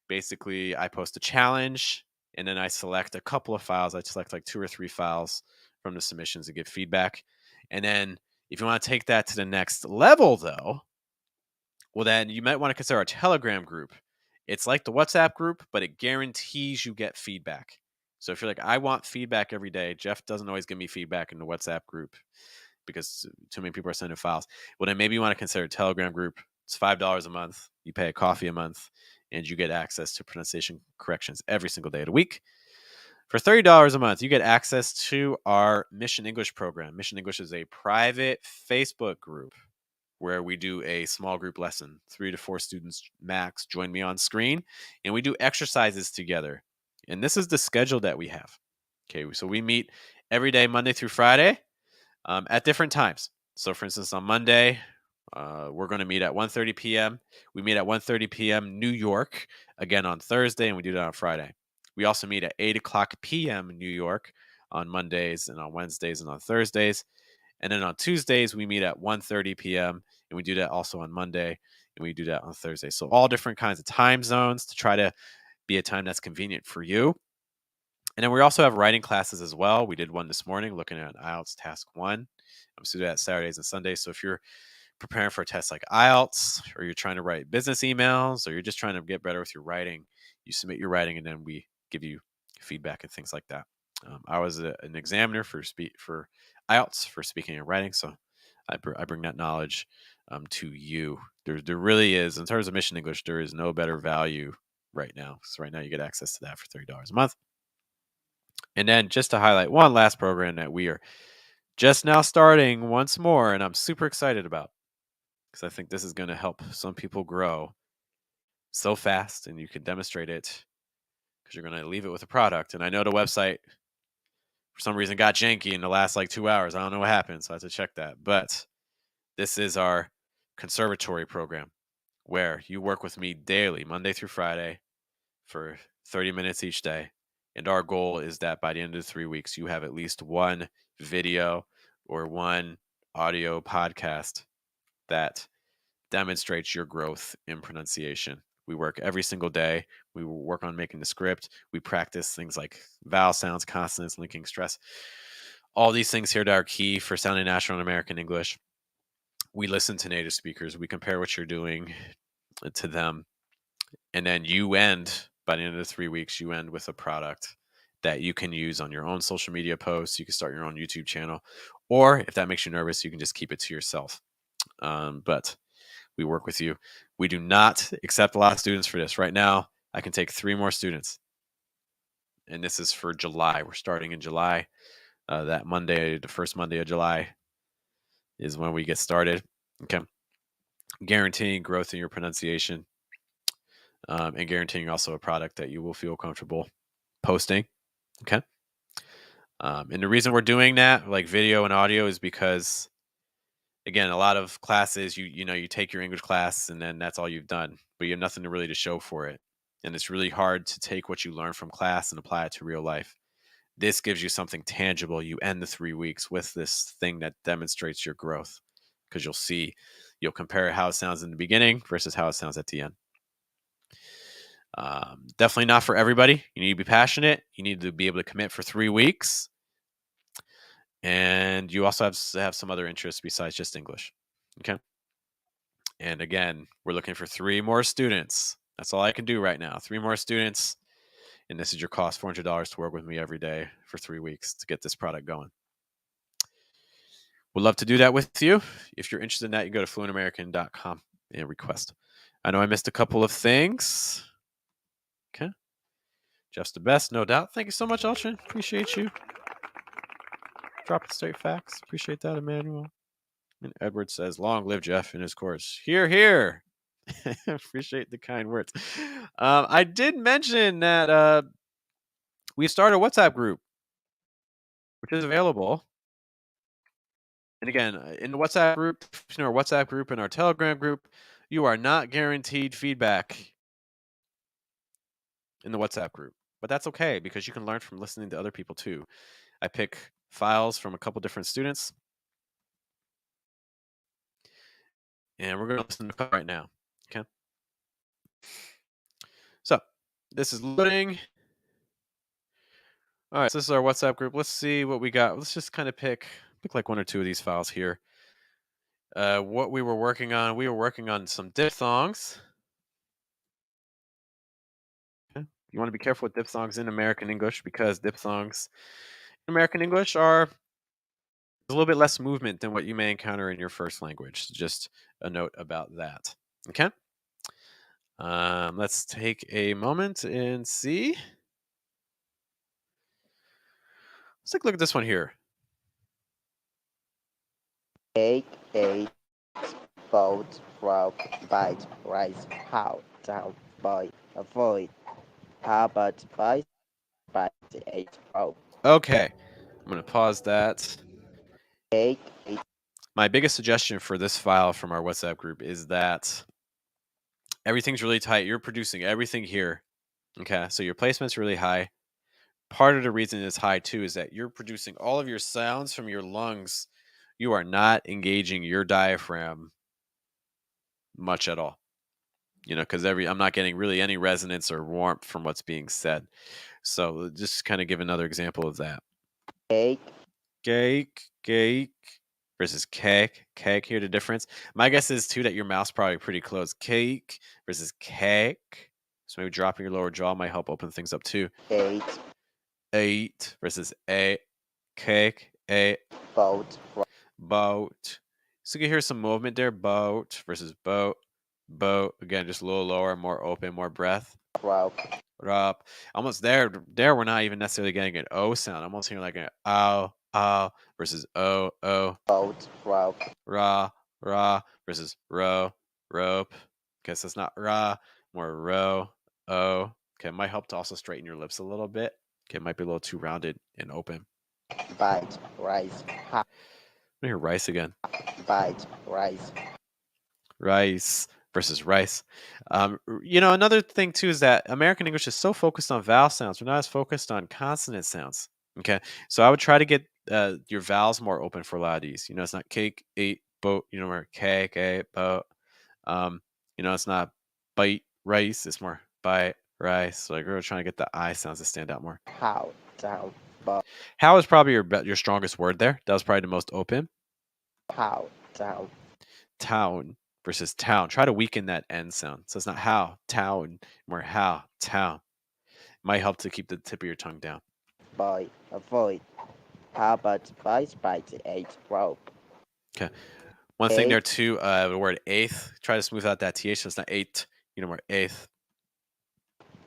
basically, I post a challenge, and then I select a couple of files. I select like 2 or 3 files from the submissions to give feedback. And then if you want to take that to the next level, though, well, then you might want to consider our Telegram group. It's like the WhatsApp group, but it guarantees you get feedback. So if you're like, I want feedback every day, Jeff doesn't always give me feedback in the WhatsApp group because too many people are sending files. Well, then maybe you want to consider a Telegram group. It's $5 a month. You pay a coffee a month, and you get access to pronunciation corrections every single day of the week. For $30 a month, you get access to our Mission English program. Mission English is a private Facebook group where we do a small group lesson, 3 to 4 students max. Join me on screen, and we do exercises together. And this is the schedule that we have. Okay, so we meet every day, Monday through Friday, at different times. So, for instance, on Monday, we're going to meet at 1:30 p.m. We meet at 1:30 p.m. New York, again on Thursday, and we do that on Friday. We also meet at 8 o'clock p.m. New York on Mondays and on Wednesdays and on Thursdays. And then on Tuesdays, we meet at 1:30 p.m. and we do that also on Monday, and we do that on Thursday. So all different kinds of time zones to try to be a time that's convenient for you. And then we also have writing classes as well. We did one this morning looking at IELTS Task 1. So we do that Saturdays and Sundays. So if you're preparing for a test like IELTS, or you're trying to write business emails, or you're just trying to get better with your writing, you submit your writing, and then we give you feedback and things like that. I was an examiner for IELTS for speaking and writing, so I bring that knowledge to you. There really is, in terms of Mission English, there is no better value right now. So right now you get access to that for $30 a month. And then just to highlight one last program that we are just now starting once more, and I'm super excited about, because I think this is going to help some people grow so fast, and you can demonstrate it because you're going to leave it with a product. And I know the website, for some reason, got janky in the last like 2 hours. I don't know what happened, so I have to check that. But this is our conservatory program, where you work with me daily, Monday through Friday, for 30 minutes each day. And our goal is that by the end of the 3 weeks, you have at least one video or one audio podcast that demonstrates your growth in pronunciation. We work every single day. We work on making the script. We practice things like vowel sounds, consonants, linking stress. All these things here that are key for sounding natural in American English. We listen to native speakers. We compare what you're doing to them. And then you end, by the end of the 3 weeks, you end with a product that you can use on your own social media posts. You can start your own YouTube channel. Or if that makes you nervous, you can just keep it to yourself. But we work with you. We do not accept a lot of students for this. Right now, I can take 3 more students. And this is for July. We're starting in July. That Monday, the first Monday of July, is when we get started. Okay. Guaranteeing growth in your pronunciation, and guaranteeing also a product that you will feel comfortable posting. Okay. And the reason we're doing that, like video and audio, is because again, a lot of classes, you take your English class and then that's all you've done, but you have nothing to really to show for it. And it's really hard to take what you learn from class and apply it to real life. This gives you something tangible. You end the 3 weeks with this thing that demonstrates your growth, because you'll compare how it sounds in the beginning versus how it sounds at the end. Definitely not for everybody. You need to be passionate. You need to be able to commit for 3 weeks. And you also have to have some other interests besides just English. Okay. And again, we're looking for 3 more students. That's all I can do right now. 3 more students. And this is your cost, $400 to work with me every day for 3 weeks to get this product going. Would love to do that with you. If you're interested in that, you go to fluentamerican.com and request. I know I missed a couple of things. Okay. Just the best, no doubt. Thank you so much, Ultra. Appreciate you. Dropping straight facts. Appreciate that, Emmanuel. And Edward says, long live Jeff in his course. Hear, hear. Appreciate the kind words. I did mention that we started a WhatsApp group, which is available. And again, in the WhatsApp group, in our WhatsApp group and our Telegram group, you are not guaranteed feedback in the WhatsApp group. But that's okay, because you can learn from listening to other people too. I pick files from a couple different students, and we're going to listen to a couple right now. Okay. So this is loading. All right, so this is our WhatsApp group. Let's see what we got. Let's just kind of pick like 1 or 2 of these files here. What we were working on some diphthongs. Okay. You want to be careful with diphthongs in American English, because diphthongs in American English are a little bit less movement than what you may encounter in your first language. So just a note about that. Okay. Let's take a moment and see. Let's take a look at this one here. Cake, egg, boat, rope, bite, rice, how, down, boy, avoid. How about bite, eight, rope. Okay. I'm going to pause that. Cake, eight. My biggest suggestion for this file from our WhatsApp group is that everything's really tight. You're producing everything here. Okay. So your placement's really high. Part of the reason it's high too is that you're producing all of your sounds from your lungs. You are not engaging your diaphragm much at all. Because I'm not getting really any resonance or warmth from what's being said. So just kind of give another example of that. Cake, Cake versus cake. Hear the difference? My guess is too that your mouth's probably pretty close. Cake versus cake. So maybe dropping your lower jaw might help open things up too. Eight versus a. Cake, a. boat, Boat. So you can hear some movement there. Boat versus boat. Boat. Again, just a little lower, more open, more breath. rope. Up. Almost there. There, we're not even necessarily getting an O sound. I'm almost hearing like an ow versus o. Boat, rope. Ra versus rope. Okay, so it's not ra, more ro, o. Okay, it might help to also straighten your lips a little bit. Okay, it might be a little too rounded and open. Bite, rice, how, I hear rice again. bite, rice. Rice versus rice. Another thing too is that American English is so focused on vowel sounds. We're not as focused on consonant sounds. Okay, so I would try to get your vowels more open for a lot of these. It's not cake, ate, boat. Where cake, ate, boat. It's not bite, rice. It's more bite, rice. Like we're trying to get the I sounds to stand out more. How, down, boy. How is probably your strongest word there. That was probably the most open. How, down. Town versus town. Try to weaken that N sound. So it's not how, town, more how, town. Might help to keep the tip of your tongue down. Boy, avoid. How about bite, eight, rope. Okay. One thing there too, the word eighth. Try to smooth out that TH. So it's not eight, more eighth.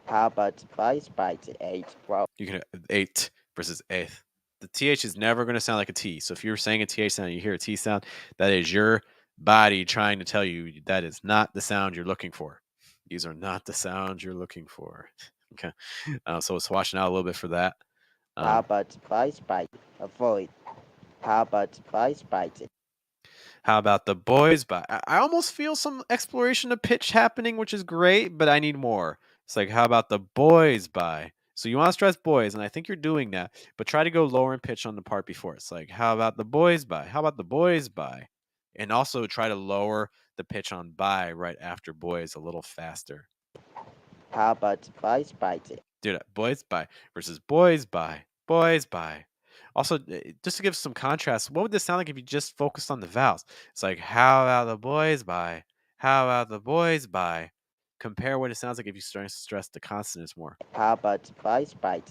How about bite, eight, rope. You can eight versus eighth. The TH is never going to sound like a T. So if you're saying a TH sound and you hear a T sound, that is your body trying to tell you that is not the sound you're looking for. These are not the sounds you're looking for. Okay. So it's watching out a little bit for that. How about vice by avoid? How about vice by How about the boys? But I almost feel some exploration of pitch happening, which is great, but I need more. It's like, how about the boys by? So you want to stress boys, and I think you're doing that, but try to go lower in pitch on the part before. It's like, how about the boys by? How about the boys by? And also try to lower the pitch on by right after boys a little faster. How about vice by Do that. Boys by versus boys by. Boys by. Also, just to give some contrast, what would this sound like if you just focused on the vowels? It's like, how about the boys by? How about the boys by? Compare what it sounds like if you start to stress the consonants more. How about vice by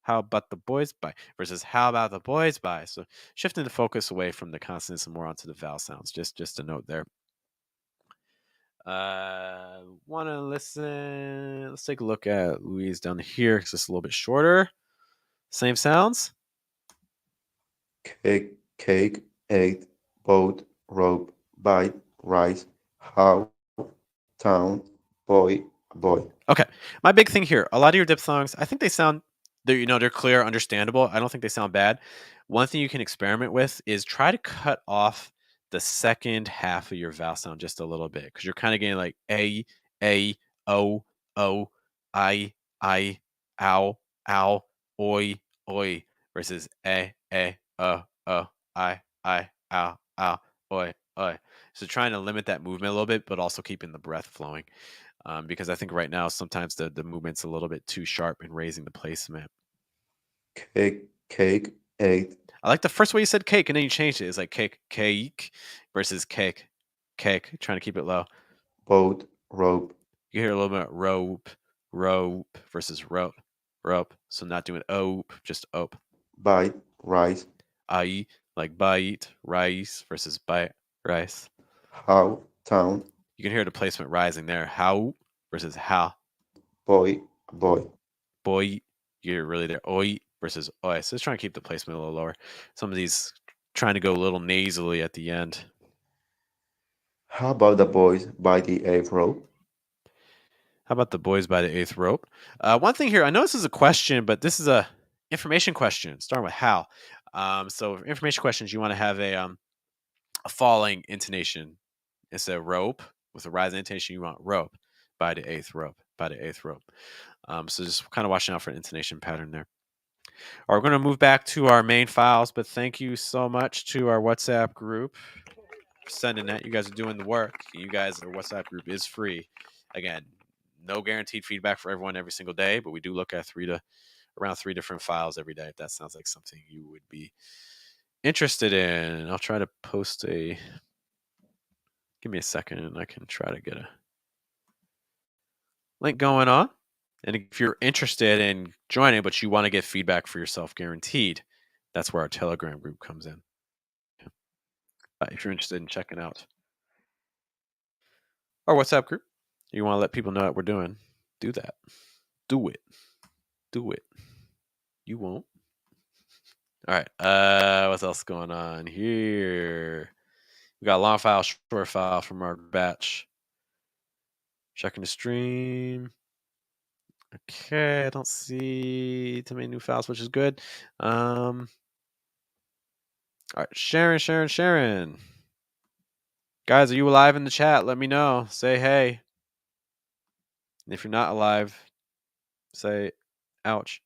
How about the boys by versus how about the boys by? So shifting the focus away from the consonants and more onto the vowel sounds. Just a note there. Want to listen? Let's take a look at Louise down here because it's a little bit shorter. Same sounds. Cake, cake, egg, boat, rope, bite, rice, how, town, boy, boy. Okay. My big thing here, a lot of your diphthongs, I think they sound they're clear, understandable. I don't think they sound bad. One thing you can experiment with is try to cut off the second half of your vowel sound just a little bit because you're kind of getting like a, o, I, ow, ow, oi, versus I, ow, oi. So trying to limit that movement a little bit, but also keeping the breath flowing. Because I think right now sometimes the movement's a little bit too sharp in raising the placement. Cake, cake, egg. I like the first way you said cake and then you changed it. It's like cake versus cake. Trying to keep it low. Boat, rope. You hear a little bit rope versus rope. So not doing ope, just ope. Bite, rice. I like bite, rice versus bite, rice. How, town. You can hear the placement rising there. How versus how. Boy, boy. Boy, you're really there. Oi versus oi. So just trying to keep the placement a little lower. Some of these trying to go a little nasally at the end. How about the boys by the eighth rope? How about the boys by the eighth rope? One thing here, I know this is a question, but this is a information question, starting with how. So information questions, you want to have a falling intonation. Instead of rope with a rising intonation, you want rope by the eighth rope. So just kind of watching out for an intonation pattern there. All right, we're going to move back to our main files, but thank you so much to our WhatsApp group for sending that. You guys are doing the work. Our WhatsApp group is free. Again, no guaranteed feedback for everyone every single day, but we do look at around three different files every day if that sounds like something you would be interested in. I'll try to post a... Give me a second and I can try to get a link going on. And if you're interested in joining, but you want to get feedback for yourself guaranteed, that's where our Telegram group comes in. If you're interested in checking out our WhatsApp group, you want to let people know what we're doing, do that. Do it. You won't. All right. What's else going on here? We got long file, short file from our batch. Checking the stream. Okay, I don't see too many new files, which is good. All right, Sharon. Guys, are you alive in the chat? Let me know. Say hey. And if you're not alive, say ouch.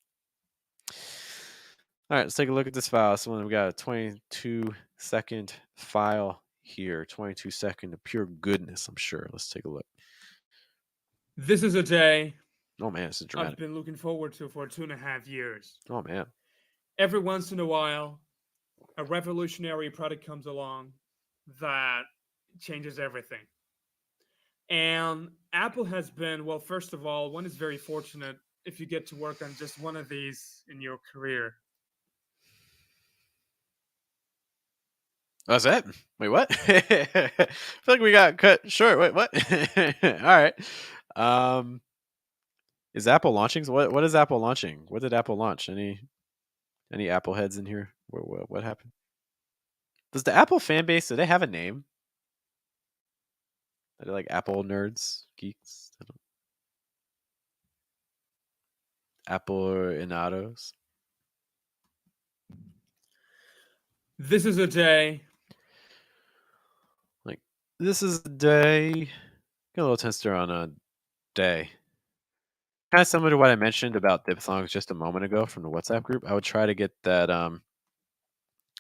All right, let's take a look at this file. So we got a 22-second file here. 22-second of pure goodness, I'm sure. Let's take a look. This is a day Oh man, this is dramatic. I've been looking forward to for 2.5 years. Oh man. Every once in a while, a revolutionary product comes along that changes everything. And Apple has been, well, first of all, one is very fortunate if you get to work on just one of these in your career. That's it? Wait, what? I feel like we got cut short. Wait, what? All right. Is Apple launching? What is Apple launching? What did Apple launch? Any Apple heads in here? What happened? Does the Apple fan base, do they have a name? Are they like Apple nerds, geeks? Apple inados? This is a day. Like, this is the day. Get a little tester on a day. Kind of similar to what I mentioned about diphthongs just a moment ago from the WhatsApp group. I would try to get that,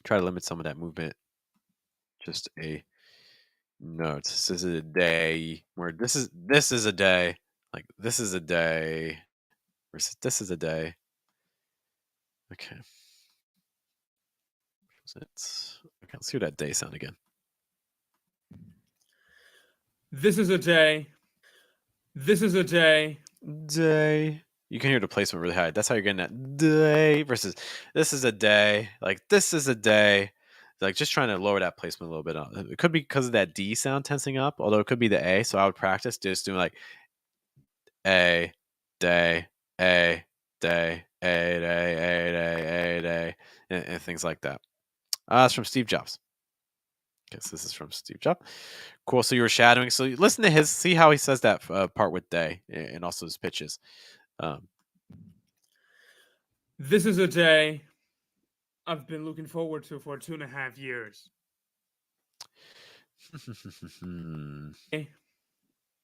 try to limit some of that movement. Just a note. This is a day. Where this is a day. Like, this is a day. Versus this is a day. Okay. Okay, let's hear that day sound again. This is a day. This is a day. Day. You can hear the placement really high. That's how you're getting that day versus this is a day. Like, this is a day. Like, just trying to lower that placement a little bit. It could be because of that D sound tensing up, although it could be the A. So I would practice just doing like A, day, A, day, A, day, A, day, A, day, and things like that. It's from Steve Jobs. Guess this is from Steve Jobs. Cool. So you were shadowing. So you listen to his, see how he says that part with day and also his pitches. This is a day I've been looking forward to for 2.5 years.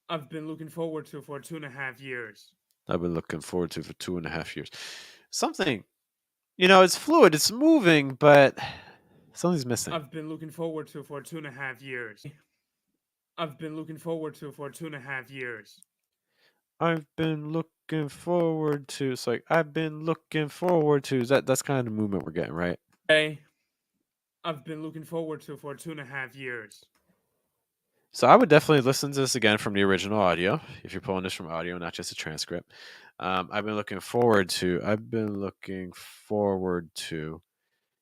I've been looking forward to for 2.5 years. I've been looking forward to for 2.5 years. Something, it's fluid, it's moving, but something's missing. I've been looking forward to for 2.5 years. I've been looking forward to for 2.5 years. I've been looking forward to. It's like I've been looking forward to. That's kind of the movement we're getting, right? Day I've been looking forward to for 2.5 years. So I would definitely listen to this again from the original audio if you're pulling this from audio, not just a transcript. I've been looking forward to.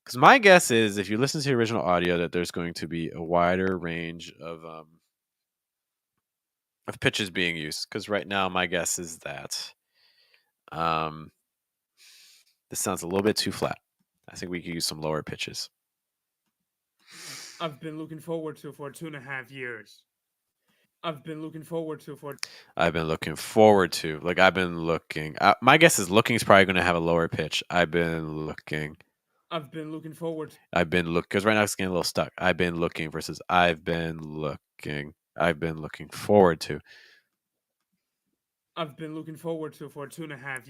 Because my guess is if you listen to the original audio, that there's going to be a wider range of pitches being used. Because right now, my guess is that this sounds a little bit too flat. I think we could use some lower pitches. I've been looking forward to for 2.5 years. I've been looking forward to for. I've been looking forward to. Like, I've been looking. My guess is looking is probably going to have a lower pitch. I've been looking. I've been looking forward. I've been look because right now it's getting a little stuck. I've been looking versus I've been looking. I've been looking forward to. I've been looking forward to for 2.5 years.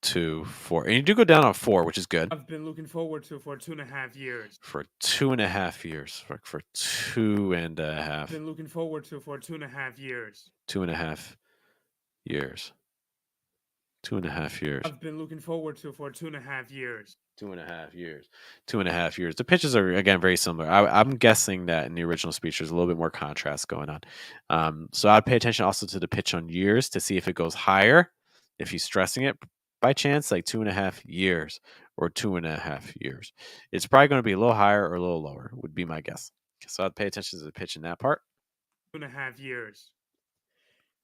2, 4. And you do go down on 4, which is good. I've been looking forward to for 2.5 years. For 2.5 years. For 2.5. I've been looking forward to for 2.5 years. 2.5 years. 2.5 years. I've been looking forward to for 2.5 years. 2.5 years. 2.5 years. The pitches are, again, very similar. I'm guessing that in the original speech there's a little bit more contrast going on. So I'd pay attention also to the pitch on years to see if it goes higher, if he's stressing it by chance, like 2.5 years or 2.5 years. It's probably going to be a little higher or a little lower, would be my guess. So I'd pay attention to the pitch in that part. 2.5 years.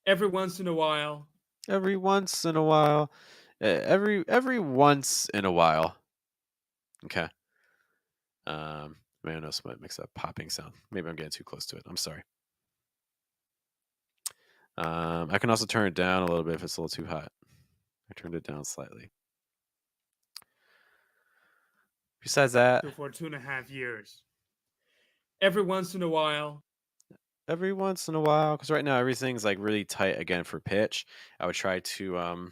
Every once in a while. Every once in a while. Every once in a while. Okay. Maybe I know somebody makes a popping sound. Maybe I'm getting too close to it. I'm sorry. I can also turn it down a little bit if it's a little too hot. I turned it down slightly. Besides that, for 2.5 years. Every once in a while. Every once in a while, because right now everything's like really tight again for pitch. I would try to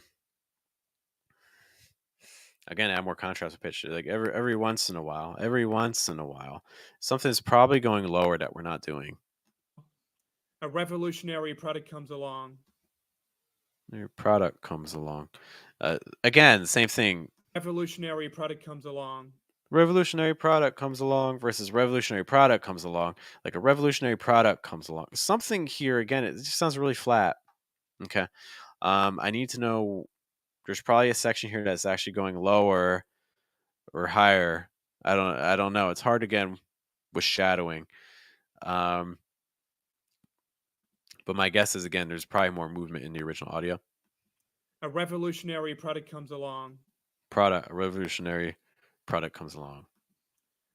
again add more contrast with pitch. Like every once in a while, something's probably going lower that we're not doing. A revolutionary product comes along. Your product comes along. Again, same thing. Revolutionary product comes along. Revolutionary product comes along versus revolutionary product comes along. Like a revolutionary product comes along. Something here, again, it just sounds really flat. Okay. I need to know, there's probably a section here that's actually going lower or higher. I don't know. It's hard again with shadowing. But my guess is, again, there's probably more movement in the original audio. A revolutionary product comes along. A revolutionary product comes along.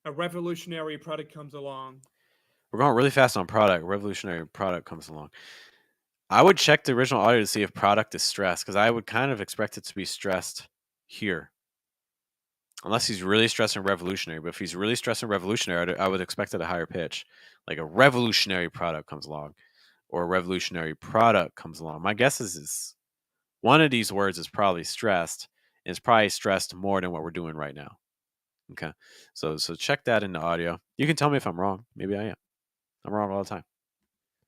a revolutionary product comes along We're going really fast on product. Revolutionary product comes along. I would check the original audio to see if product is stressed, because I would kind of expect it to be stressed here. Unless he's really stressing revolutionary. But if he's really stressing revolutionary, I would expect it at a higher pitch. Like a revolutionary product comes along, or a revolutionary product comes along. My guess is one of these words is probably stressed, and it's probably stressed more than what we're doing right now. Okay. So check that in the audio. You can tell me if I'm wrong. Maybe I am. I'm wrong all the time.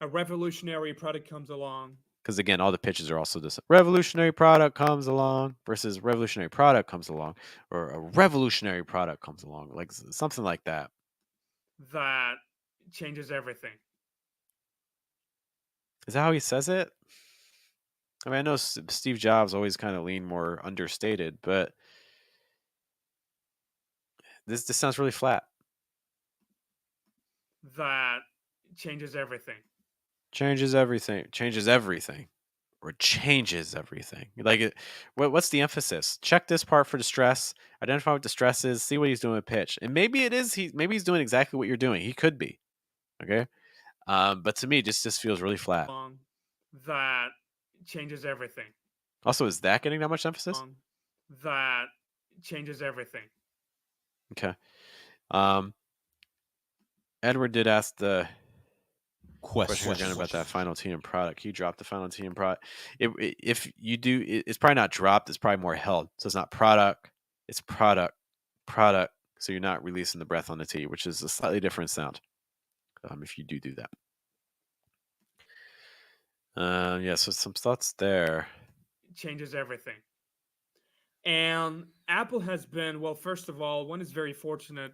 a revolutionary product comes along Because again, all the pitches are also this revolutionary product comes along versus revolutionary product comes along, or a revolutionary product comes along, like something like that. that changes everything. Is that how he says it? I mean, I know Steve Jobs always kind of leaned more understated, but this sounds really flat. That changes everything. Changes everything. Changes everything. Or changes everything. Like, what's the emphasis? Check this part for the stress. Identify what the stress is. See what he's doing with pitch. And maybe it is maybe he's doing exactly what you're doing. He could be. Okay. But to me, just feels really flat. That changes everything. Also, is that getting that much emphasis? That changes everything. Okay. Edward did ask the question again about that final T in product. He dropped the final T in product. If you do, it's probably not dropped. It's probably more held. So it's not product. It's product. So you're not releasing the breath on the T, which is a slightly different sound. If you do that. Yeah. So some thoughts there. Changes everything. And Apple has been, well, first of all, one is very fortunate.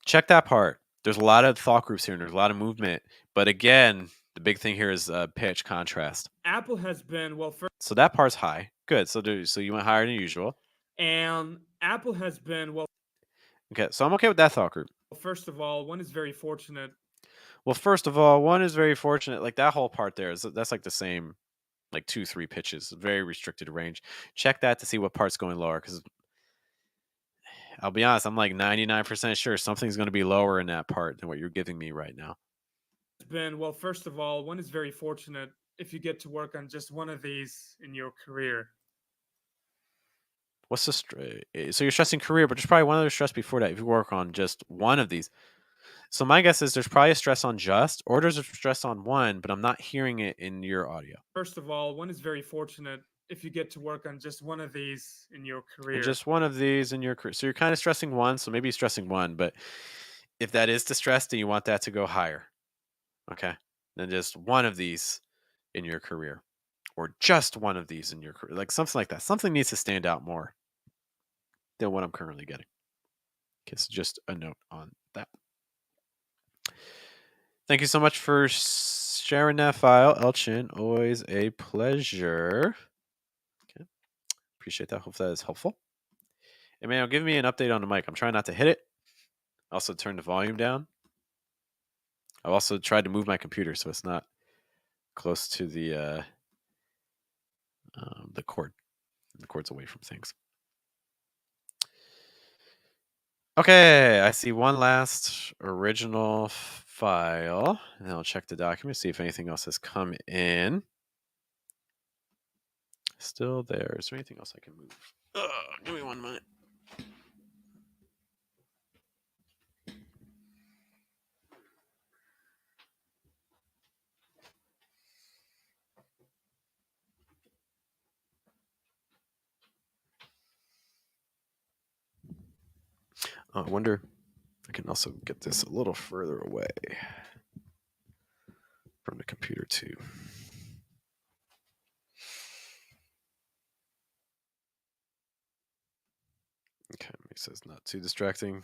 Check that part. There's a lot of thought groups here and there's a lot of movement. But again, the big thing here is pitch contrast. Apple has been, well, so that part's high. Good. So you went higher than usual. And Apple has been, well. Okay. So I'm okay with that thought group. First of all, one is very fortunate. Well, first of all, one is very fortunate. Like that whole part there that's like the same, like 2-3 pitches, very restricted range. Check that to see what part's going lower, because I'll be honest, I'm like 99% sure something's going to be lower in that part than what you're giving me right now. Ben, well, first of all, one is very fortunate if you get to work on just one of these in your career. What's the so you're stressing career, but there's probably one other stress before that if you work on just one of these. So my guess is there's probably a stress on just, or there's a stress on one, but I'm not hearing it in your audio. First of all, one is very fortunate if you get to work on just one of these in your career. And just one of these in your career. So you're kind of stressing one, so maybe stressing one, but if that is the stress, then you want that to go higher. Okay. Then just one of these in your career, or just one of these in your career, like something like that. Something needs to stand out more than what I'm currently getting. Okay, so just a note on that. Thank you so much for sharing that file, Elchin. Always a pleasure. Okay, appreciate that. Hope that is helpful. And man, give me an update on the mic. I'm trying not to hit it. Also, turn the volume down. I've also tried to move my computer so it's not close to the cord. The cord's away from things. Okay, I see one last original file, and I'll check the document, see if anything else has come in. Still there. Is there anything else I can move? Give me 1 minute. I wonder if I can also get this a little further away from the computer too. Okay, he says not too distracting.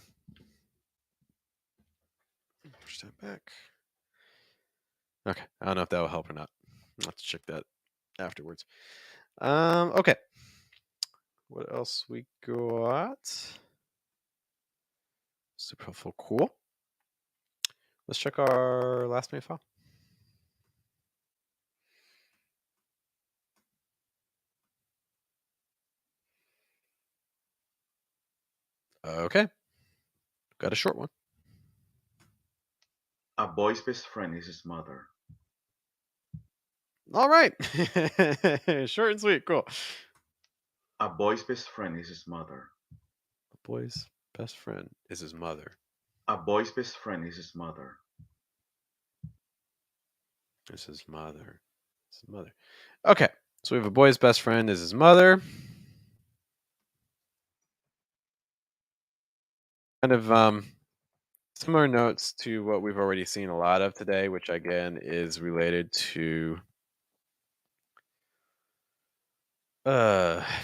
Push that back. Okay, I don't know if that will help or not. I'll have to check that afterwards. Okay. What else we got? Super helpful. Cool. Let's check our last made file. Okay. got a short one. A boy's best friend is his mother. All right. Short and sweet. Cool. A boy's best friend is his mother. A boy's best friend is his mother. A boy's best friend is his mother. Is his mother. It's his mother. Okay. So we have a boy's best friend is his mother. Kind of similar notes to what we've already seen a lot of today, which again is related to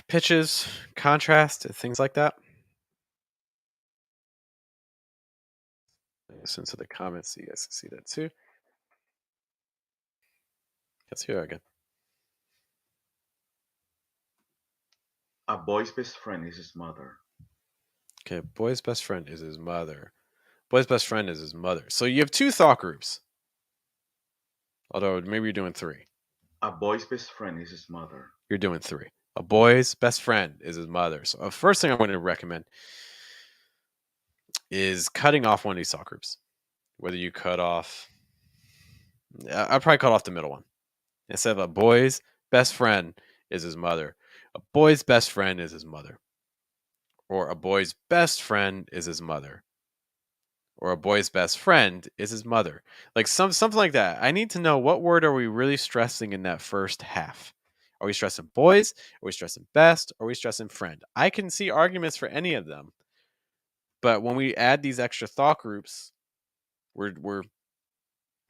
pitches, contrast, things like that. Listen to the comments so you guys can see that too. Let's hear again. A boy's best friend is his mother. Okay, boy's best friend is his mother. Boy's best friend is his mother. So you have two thought groups. Although maybe you're doing three. A boy's best friend is his mother. You're doing three. A boy's best friend is his mother. So the first thing I'm going to recommend is cutting off one of these thought groups. Whether you cut off, I'd probably cut off the middle one. Instead of a boy's best friend is his mother, a boy's best friend is his mother. Or a boy's best friend is his mother. Or a boy's best friend is his mother. Like something like that. I need to know what word are we really stressing in that first half. Are we stressing boys? Are we stressing best? Are we stressing friend? I can see arguments for any of them. But when we add these extra thought groups, we're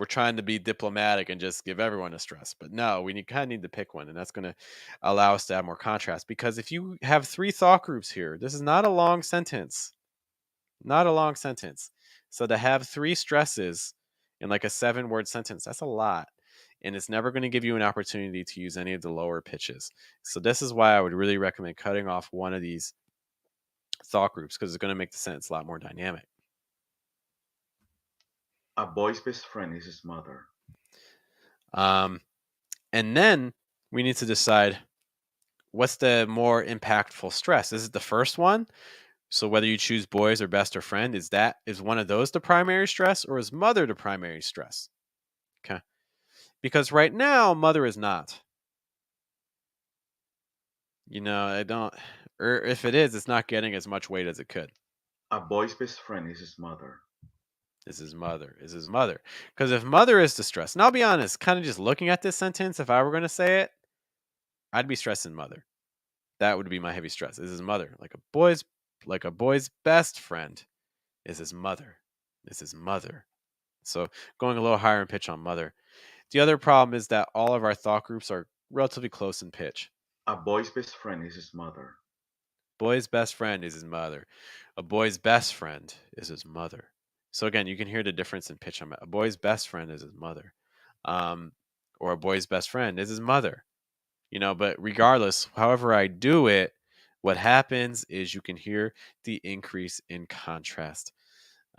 trying to be diplomatic and just give everyone a stress. But no, we kind of need to pick one, and that's going to allow us to have more contrast. Because if you have three thought groups here, this is not a long sentence. Not a long sentence. So to have three stresses in like a 7-word sentence, that's a lot. And it's never going to give you an opportunity to use any of the lower pitches. So this is why I would really recommend cutting off one of these thought groups, because it's going to make the sentence a lot more dynamic. A boy's best friend is his mother. And then we need to decide what's the more impactful stress. Is it the first one? So whether you choose boys or best or friend, is one of those the primary stress, or is mother the primary stress? Okay. Because right now, mother is not. I don't, or if it is, it's not getting as much weight as it could. A boy's best friend is his mother. Is his mother. Is his mother. Because if mother is the stress, and I'll be honest, kind of just looking at this sentence, if I were going to say it, I'd be stressing mother. That would be my heavy stress. Is his mother. Like a boy's best friend is his mother. Is his mother. So going a little higher in pitch on mother. The other problem is that all of our thought groups are relatively close in pitch. A boy's best friend is his mother. Boy's best friend is his mother. A boy's best friend is his mother. So again, you can hear the difference in pitch on a boy's best friend is his mother. Or a boy's best friend is his mother. But regardless, however I do it, what happens is you can hear the increase in contrast.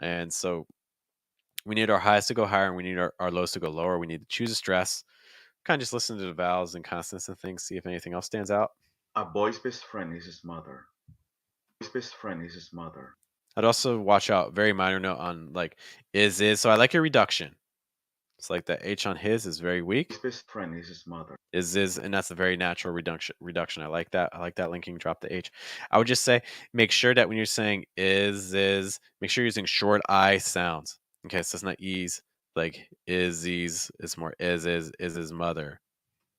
And so we need our highs to go higher and we need our lows to go lower. We need to choose a stress. Kind of just listen to the vowels and consonants and things, see if anything else stands out. A boy's best friend is his mother. A boy's best friend is his mother. I'd also watch out, very minor note on like is. So I like your reduction. It's like the H on his is very weak. His best friend is his mother. Is, and that's a very natural reduction. I like that. I like that linking. Drop the H. I would just say make sure that when you're saying is, make sure you're using short I sounds. Okay, so it's not ease. Like is these. It's more is his mother.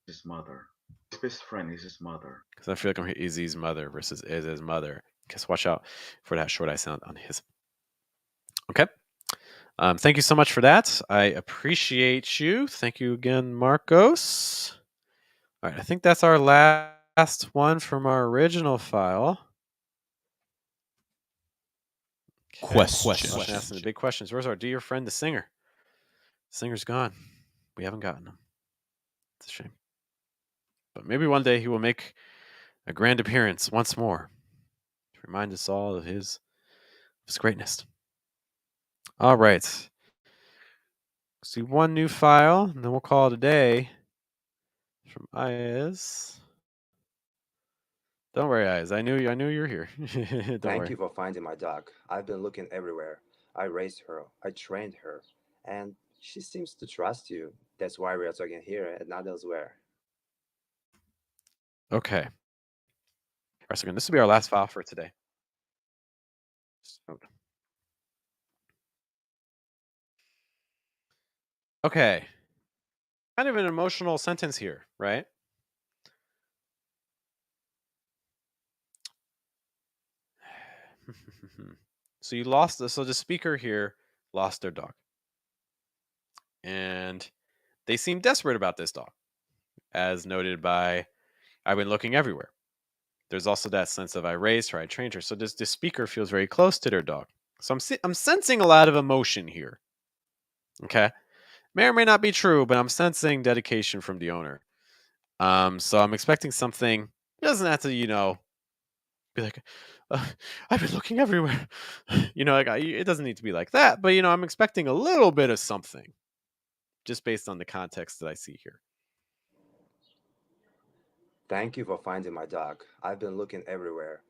His mother. His best friend is his mother. Because I feel like I'm hearing is his mother versus is his mother. Because watch out for that short I sound on his. Okay. Thank you so much for that. I appreciate you. Thank you again, Marcos. All right, I think that's our last one from our original file. Question. Asking the big questions. Where's our dear friend, the singer? The singer's gone. We haven't gotten him. It's a shame. But maybe one day he will make a grand appearance once more to remind us all of his greatness. All right. See one new file, and then we'll call it a day from IS. Don't worry, eyes. I knew you were here. Don't Thank worry. you for finding my dog. I've been looking everywhere. I raised her, I trained her, and she seems to trust you. That's why we are talking here and not elsewhere. Okay. All right, so this will be our last file for today. So- Okay. Kind of an emotional sentence here, right? So you lost so the speaker here lost their dog. And they seem desperate about this dog, as noted by I've been looking everywhere. There's also that sense of I raised her, I trained her. So this speaker feels very close to their dog. So I'm sensing a lot of emotion here. Okay. May or may not be true, but I'm sensing dedication from the owner. So I'm expecting something. It doesn't have to, be like, uh, I've been looking everywhere. It doesn't need to be like that, but I'm expecting a little bit of something, just based on the context that I see here. Thank you for finding my dog. I've been looking everywhere.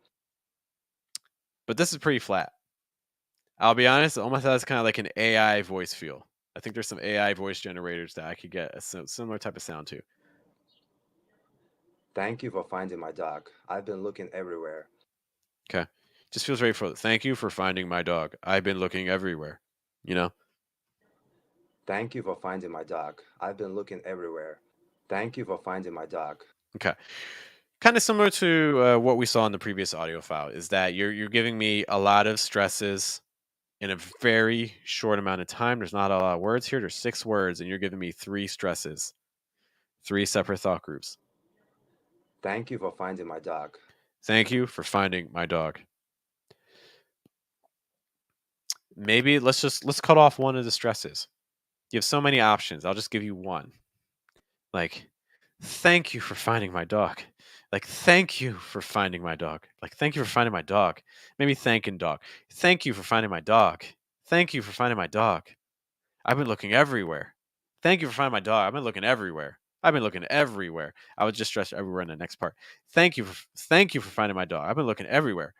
But this is pretty flat. I'll be honest, it almost has kind of like an AI voice feel. I think there's some AI voice generators that I could get a similar type of sound to. Thank you for finding my dog. I've been looking everywhere. Okay. Just feels very full. Thank you for finding my dog. I've been looking everywhere. You know? Thank you for finding my dog. I've been looking everywhere. Thank you for finding my dog. Okay. Kind of similar to what we saw in the previous audio file is that you're giving me a lot of stresses in a very short amount of time. There's not a lot of words here. There's 6 words, and you're giving me 3 stresses, 3 separate thought groups. Thank you for finding my dog. Thank you for finding my dog. Maybe let's cut off one of the stresses. You have so many options. I'll just give you one. Like, thank you for finding my dog. Like, thank you for finding my dog. Like, thank you for finding my dog. Maybe thanking dog. Thank you for finding my dog. Thank you for finding my dog. I've been looking everywhere. Thank you for finding my dog. I've been looking everywhere. I've been looking everywhere. I would just stress everywhere in the next part. Thank you for finding my dog. I've been looking everywhere.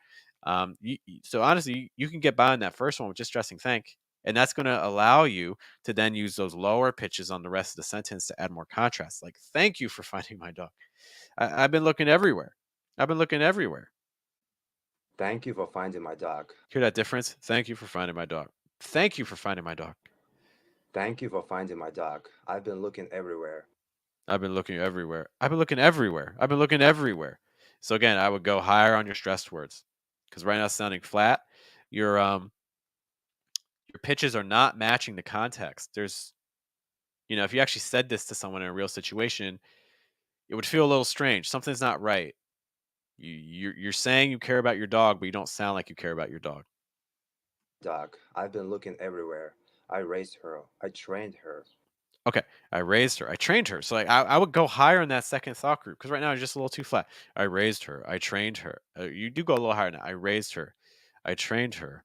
So honestly, you can get by on that first one with just stressing thank, and that's going to allow you to then use those lower pitches on the rest of the sentence to add more contrast. Like, thank you for finding my dog. I've been looking everywhere. I've been looking everywhere. Thank you for finding my dog. Hear that difference? Thank you for finding my dog. Thank you for finding my dog. Thank you for finding my dog. I've been looking everywhere. I've been looking everywhere. I've been looking everywhere. I've been looking everywhere. So again, I would go higher on your stressed words, because right now it's sounding flat. Your pitches are not matching the context. If you actually said this to someone in a real situation, it would feel a little strange. Something's not right. You're saying you care about your dog, but you don't sound like you care about your dog. Dog. I've been looking everywhere. I raised her. I trained her. Okay, I raised her. I trained her. So like I would go higher in that second thought group, because right now it's just a little too flat. I raised her. I trained her. You do go a little higher now. I raised her. I trained her.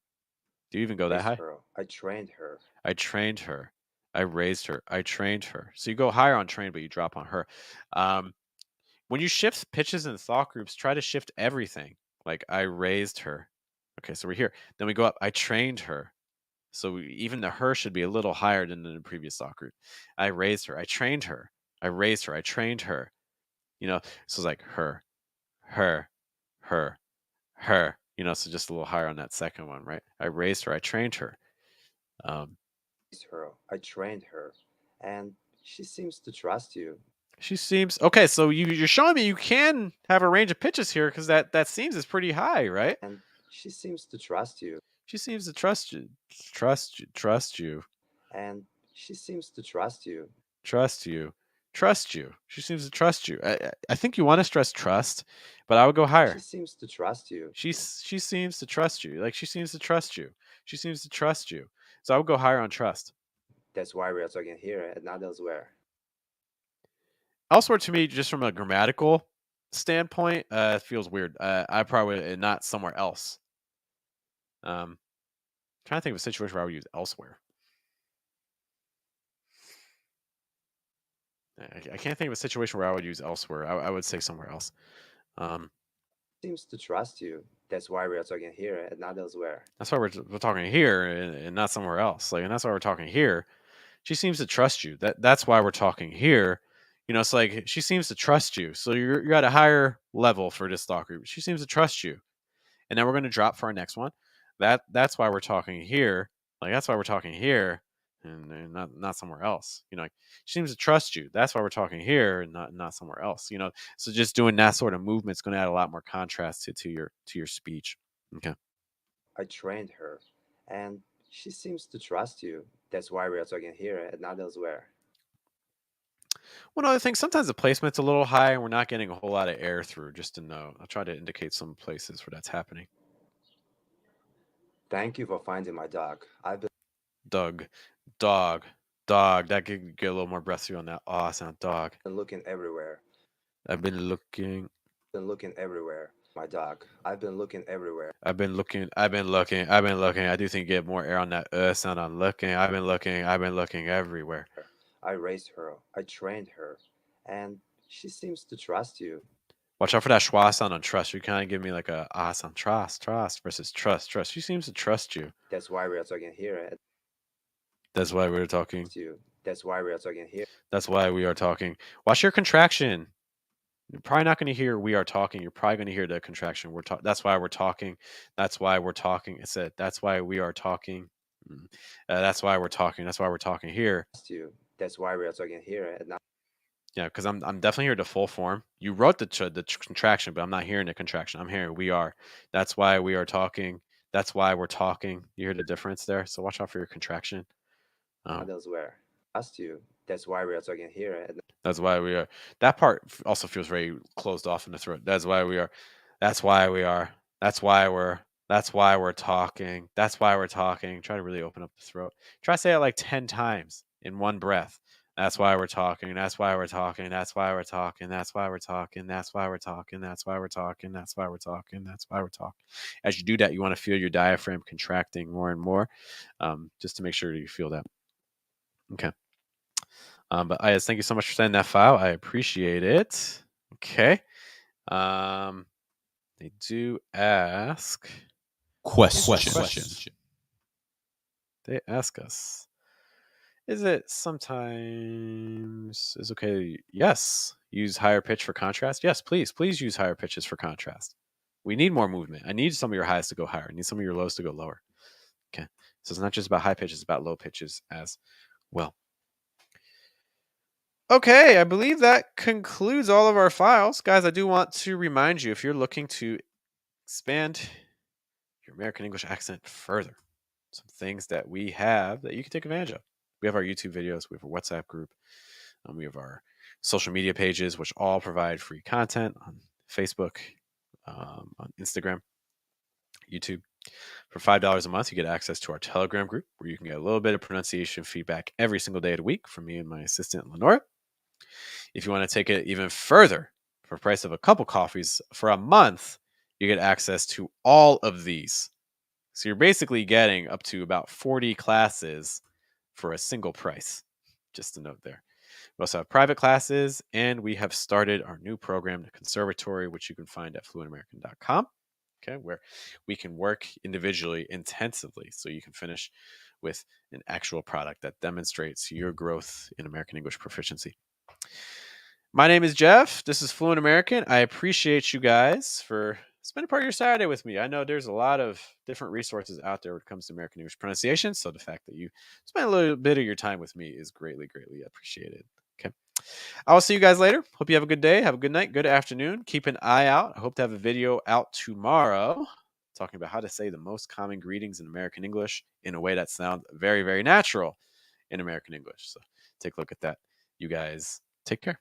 Do you even go that Raised high? her. I trained her. I trained her. I raised her. I trained her. So you go higher on train, but you drop on her. When you shift pitches and thought groups, try to shift everything. Like, I raised her. Okay, so we're here. Then we go up. I trained her. So even the her should be a little higher than the previous thought group. I raised her. I trained her. I raised her. I trained her. So it's like her, her, her, her. So just a little higher on that second one, right? I raised her. I trained her. Um, Raised her. I trained her. And she seems to trust you. She seems okay. So you're showing me you can have a range of pitches here, because that seems is pretty high, right? And she seems to trust you. She seems to trust you, And she seems to trust you. trust you, trust you. She seems to trust you. I think you want to stress trust, but I would go She higher. seems to trust you. She seems to trust you. Like, she seems to trust you. She seems to trust you. So I would go higher on trust. That's why we are talking here and not elsewhere. Elsewhere, to me, just from a grammatical standpoint, it feels weird. I probably not somewhere else. Trying to think of a situation where I would use elsewhere. I can't think of a situation where I would use elsewhere. I would say somewhere else. Seems to trust you. That's why we are talking here and not elsewhere. That's why we're talking here and not somewhere else. Like, and that's why we're talking here. She seems to trust you. That's why we're talking here. You know, it's like she seems to trust you. So you're at a higher level for this thought group. She seems to trust you. And then we're going to drop for our next one. That's why we're talking here. Like, that's why we're talking here and not somewhere else. You know, like, she seems to trust you. That's why we're talking here and not somewhere else. You know, so just doing that sort of movement is going to add a lot more contrast to your speech. Okay. I trained her, and she seems to trust you. That's why we are talking here and not elsewhere. One other thing, sometimes the placement's a little high and we're not getting a whole lot of air through, just to know. I'll try to indicate some places where that's happening. Thank you for finding my dog. I've been Doug, dog, dog. That could get a little more breath through on that sound. Dog. looking everywhere. I've been looking. Been looking everywhere. My dog. I've been looking everywhere. I've been looking. I've been looking. I've been looking. I do think you get more air on that sound on looking. I've been looking. I've been looking everywhere. I raised her. I trained her, and she seems to trust you. Watch out for that schwa sound on trust. You kind of give me like a sound. Trust versus trust. She seems to trust you. That's why we are talking here. That's why we're talking. That's why we are talking here. That's why we are talking. Watch your contraction. You're probably not going to hear "we are talking." You're probably going to hear the contraction. That's why we're talking. That's why we're talking. It said. That's why we are talking. That's why we're talking. That's why we're talking here. That's why we are talking here and not. Yeah, because I'm definitely here to full form. You wrote the contraction, but I'm not hearing the contraction. I'm hearing "we are." That's why we are talking. That's why we're talking. You hear the difference there. So watch out for your contraction. Not elsewhere. Trust you. That's why we are talking here. And that's why we are. That part also feels very closed off in the throat. That's why we are. That's why we are. That's why we're. That's why we're talking. That's why we're talking. Try to really open up the throat. Try to say it like 10 times in one breath. That's why we're talking. That's why we're talking. That's why we're talking. That's why we're talking. That's why we're talking. That's why we're talking. That's why we're talking. That's why we're talking. As you do that, you want to feel your diaphragm contracting more and more, just to make sure you feel that. Okay. But Ayaz, thank you so much for sending that file. I appreciate it. Okay. They do ask questions. They ask us, is it sometimes is okay? Yes. Use higher pitch for contrast. Yes, please. Please use higher pitches for contrast. We need more movement. I need some of your highs to go higher. I need some of your lows to go lower. Okay. So it's not just about high pitches, it's about low pitches as well. Okay, I believe that concludes all of our files. Guys, I do want to remind you, if you're looking to expand your American English accent further, some things that we have that you can take advantage of. We have our YouTube videos, we have our WhatsApp group, we have our social media pages, which all provide free content on Facebook, on Instagram, YouTube. For $5 a month, you get access to our Telegram group, where you can get a little bit of pronunciation feedback every single day of the week from me and my assistant, Lenora. If you want to take it even further, for the price of a couple coffees for a month, you get access to all of these. So you're basically getting up to about 40 classes for a single price. Just a note there. We also have private classes, and we have started our new program, the Conservatory, which you can find at fluentamerican.com. Okay, where we can work individually intensively so you can finish with an actual product that demonstrates your growth in American English proficiency. My name is Jeff. This is Fluent American. I appreciate you guys for spending part of your Saturday with me. I know there's a lot of different resources out there when it comes to American English pronunciation, so the fact that you spend a little bit of your time with me is greatly, greatly appreciated. Okay. I will see you guys later. Hope you have a good day. Have a good night. Good afternoon. Keep an eye out. I hope to have a video out tomorrow talking about how to say the most common greetings in American English in a way that sounds very, very natural in American English. So take a look at that. You guys take care.